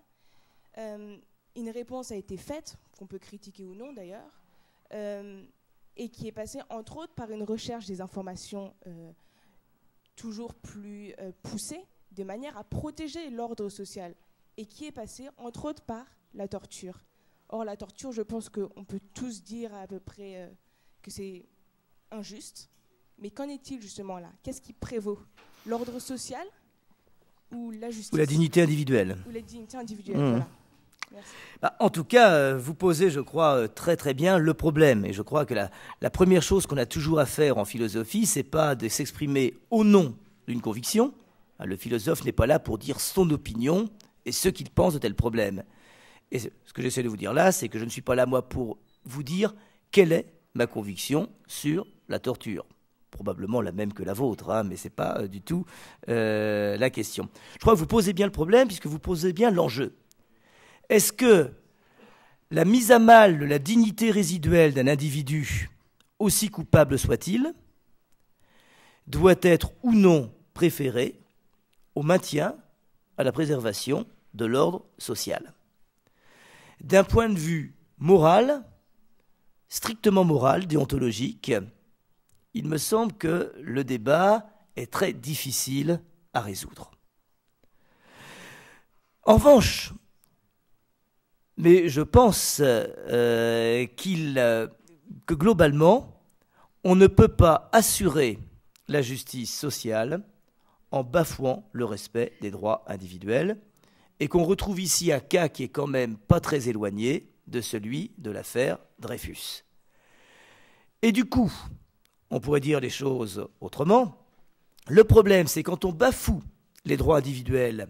Une réponse a été faite, qu'on peut critiquer ou non d'ailleurs, et qui est passée entre autres par une recherche des informations toujours plus poussée, de manière à protéger l'ordre social, et qui est passée entre autres par la torture. Or, la torture, je pense qu'on peut tous dire à peu près que c'est injuste. Mais qu'en est-il justement là? Qu'est-ce qui prévaut? L'ordre social ou la justice? Ou la dignité individuelle. Ou la dignité individuelle, voilà. Merci. En tout cas, vous posez, je crois, très très bien le problème. Et je crois que la première chose qu'on a toujours à faire en philosophie, c'est pas de s'exprimer au nom d'une conviction. Le philosophe n'est pas là pour dire son opinion et ce qu'il pense de tel problème. Et ce que j'essaie de vous dire là, c'est que je ne suis pas là, moi, pour vous dire quelle est ma conviction sur la torture. Probablement la même que la vôtre, mais ce n'est pas du tout la question. Je crois que vous posez bien le problème, puisque vous posez bien l'enjeu. Est-ce que la mise à mal de la dignité résiduelle d'un individu, aussi coupable soit-il, doit être ou non préférée au maintien, à la préservation de l'ordre social? D'un point de vue moral, strictement moral, déontologique, il me semble que le débat est très difficile à résoudre. En revanche, mais je pense que globalement, on ne peut pas assurer la justice sociale en bafouant le respect des droits individuels, et qu'on retrouve ici un cas qui est quand même pas très éloigné de celui de l'affaire Dreyfus. Et du coup, on pourrait dire les choses autrement. Le problème, c'est quand on bafoue les droits individuels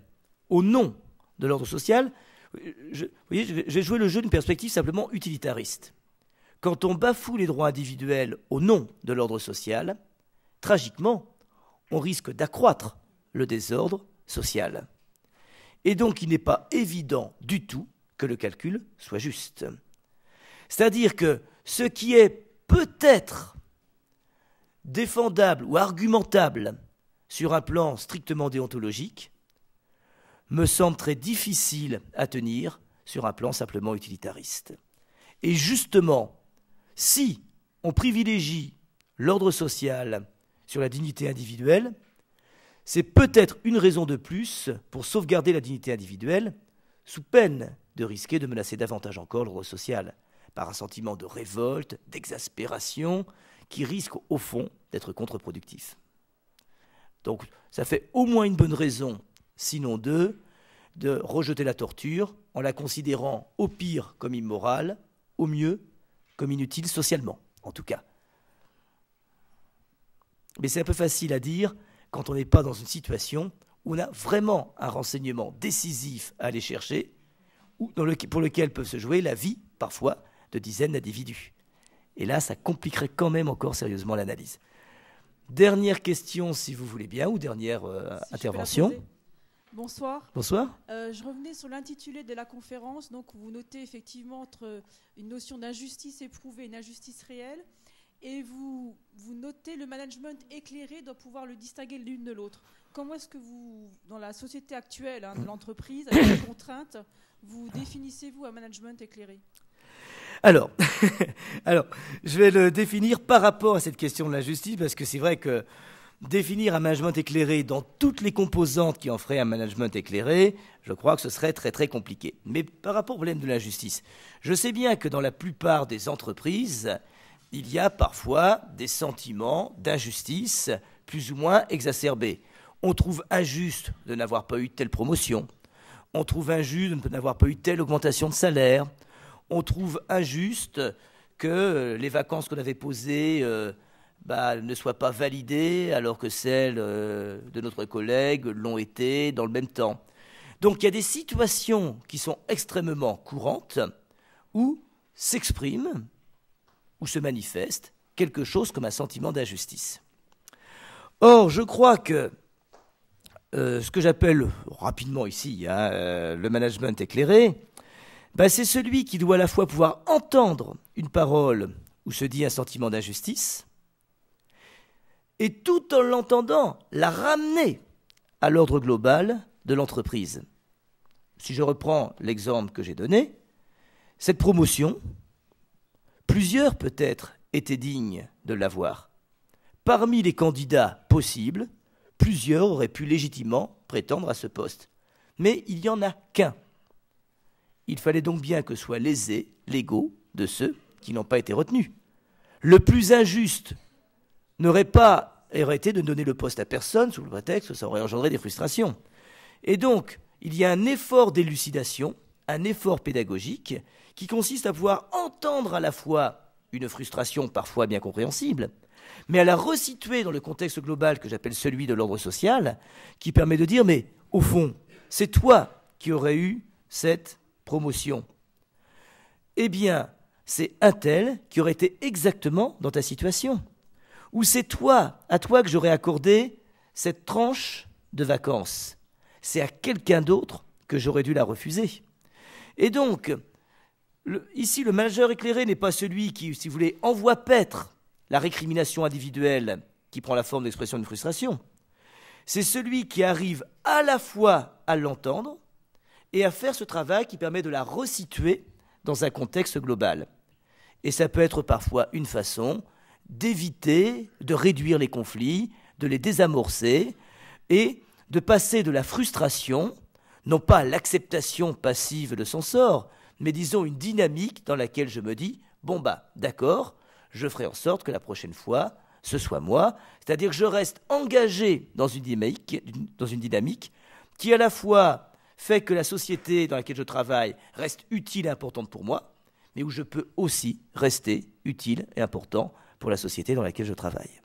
au nom de l'ordre social. Vous voyez, je vais jouer le jeu d'une perspective simplement utilitariste. Quand on bafoue les droits individuels au nom de l'ordre social, tragiquement, on risque d'accroître le désordre social. Et donc, il n'est pas évident du tout que le calcul soit juste. C'est-à-dire que ce qui est peut-être défendable ou argumentable sur un plan strictement déontologique me semble très difficile à tenir sur un plan simplement utilitariste. Et justement, si on privilégie l'ordre social sur la dignité individuelle, c'est peut-être une raison de plus pour sauvegarder la dignité individuelle, sous peine de risquer de menacer davantage encore l'ordre social, par un sentiment de révolte, d'exaspération, qui risque au fond d'être contre-productif. Donc ça fait au moins une bonne raison, sinon deux, de rejeter la torture en la considérant au pire comme immorale, au mieux comme inutile socialement, en tout cas. Mais c'est un peu facile à dire quand on n'est pas dans une situation où on a vraiment un renseignement décisif à aller chercher, ou pour lequel peuvent se jouer la vie, parfois, de dizaines d'individus. Et là, ça compliquerait quand même encore sérieusement l'analyse. Dernière question, si vous voulez bien, ou dernière intervention. Bonsoir. Bonsoir. Je revenais sur l'intitulé de la conférence. Donc, vous notez effectivement entre une notion d'injustice éprouvée et une injustice réelle. Et vous notez le management éclairé doit pouvoir le distinguer l'une de l'autre. Comment est-ce que vous, dans la société actuelle de l'entreprise, avec les contraintes, vous définissez-vous un management éclairé ? Alors, je vais le définir par rapport à cette question de la justice, parce que c'est vrai que définir un management éclairé dans toutes les composantes qui en feraient un management éclairé, je crois que ce serait très très compliqué. Mais par rapport au problème de la justice, je sais bien que dans la plupart des entreprises, il y a parfois des sentiments d'injustice plus ou moins exacerbés. On trouve injuste de n'avoir pas eu telle promotion. On trouve injuste de n'avoir pas eu telle augmentation de salaire. On trouve injuste que les vacances qu'on avait posées ne soient pas validées alors que celles de notre collègue l'ont été dans le même temps. Donc il y a des situations qui sont extrêmement courantes où s'exprime, où se manifeste quelque chose comme un sentiment d'injustice. Or, je crois que ce que j'appelle rapidement ici le management éclairé, c'est celui qui doit à la fois pouvoir entendre une parole où se dit un sentiment d'injustice et tout en l'entendant, la ramener à l'ordre global de l'entreprise. Si je reprends l'exemple que j'ai donné, cette promotion, plusieurs peut-être étaient dignes de l'avoir. Parmi les candidats possibles, plusieurs auraient pu légitimement prétendre à ce poste. Mais il n'y en a qu'un. Il fallait donc bien que soient lésés l'ego de ceux qui n'ont pas été retenus. Le plus injuste n'aurait pas été de donner le poste à personne sous le prétexte que ça aurait engendré des frustrations. Et donc, il y a un effort d'élucidation, un effort pédagogique qui consiste à pouvoir entendre à la fois une frustration parfois bien compréhensible, mais à la resituer dans le contexte global que j'appelle celui de l'ordre social, qui permet de dire, mais au fond, c'est toi qui aurais eu cette promotion. Eh bien, c'est un tel qui aurait été exactement dans ta situation. Ou c'est toi, à toi que j'aurais accordé cette tranche de vacances. C'est à quelqu'un d'autre que j'aurais dû la refuser. Et donc, ici, le manager éclairé n'est pas celui qui, si vous voulez, envoie paître la récrimination individuelle qui prend la forme d'expression d'une frustration. C'est celui qui arrive à la fois à l'entendre et à faire ce travail qui permet de la resituer dans un contexte global. Et ça peut être parfois une façon d'éviter, de réduire les conflits, de les désamorcer et de passer de la frustration, non pas à l'acceptation passive de son sort, mais disons une dynamique dans laquelle je me dis « bon bah d'accord, je ferai en sorte que la prochaine fois, ce soit moi », c'est-à-dire que je reste engagé dans une dynamique qui à la fois fait que la société dans laquelle je travaille reste utile et importante pour moi, mais où je peux aussi rester utile et important pour la société dans laquelle je travaille.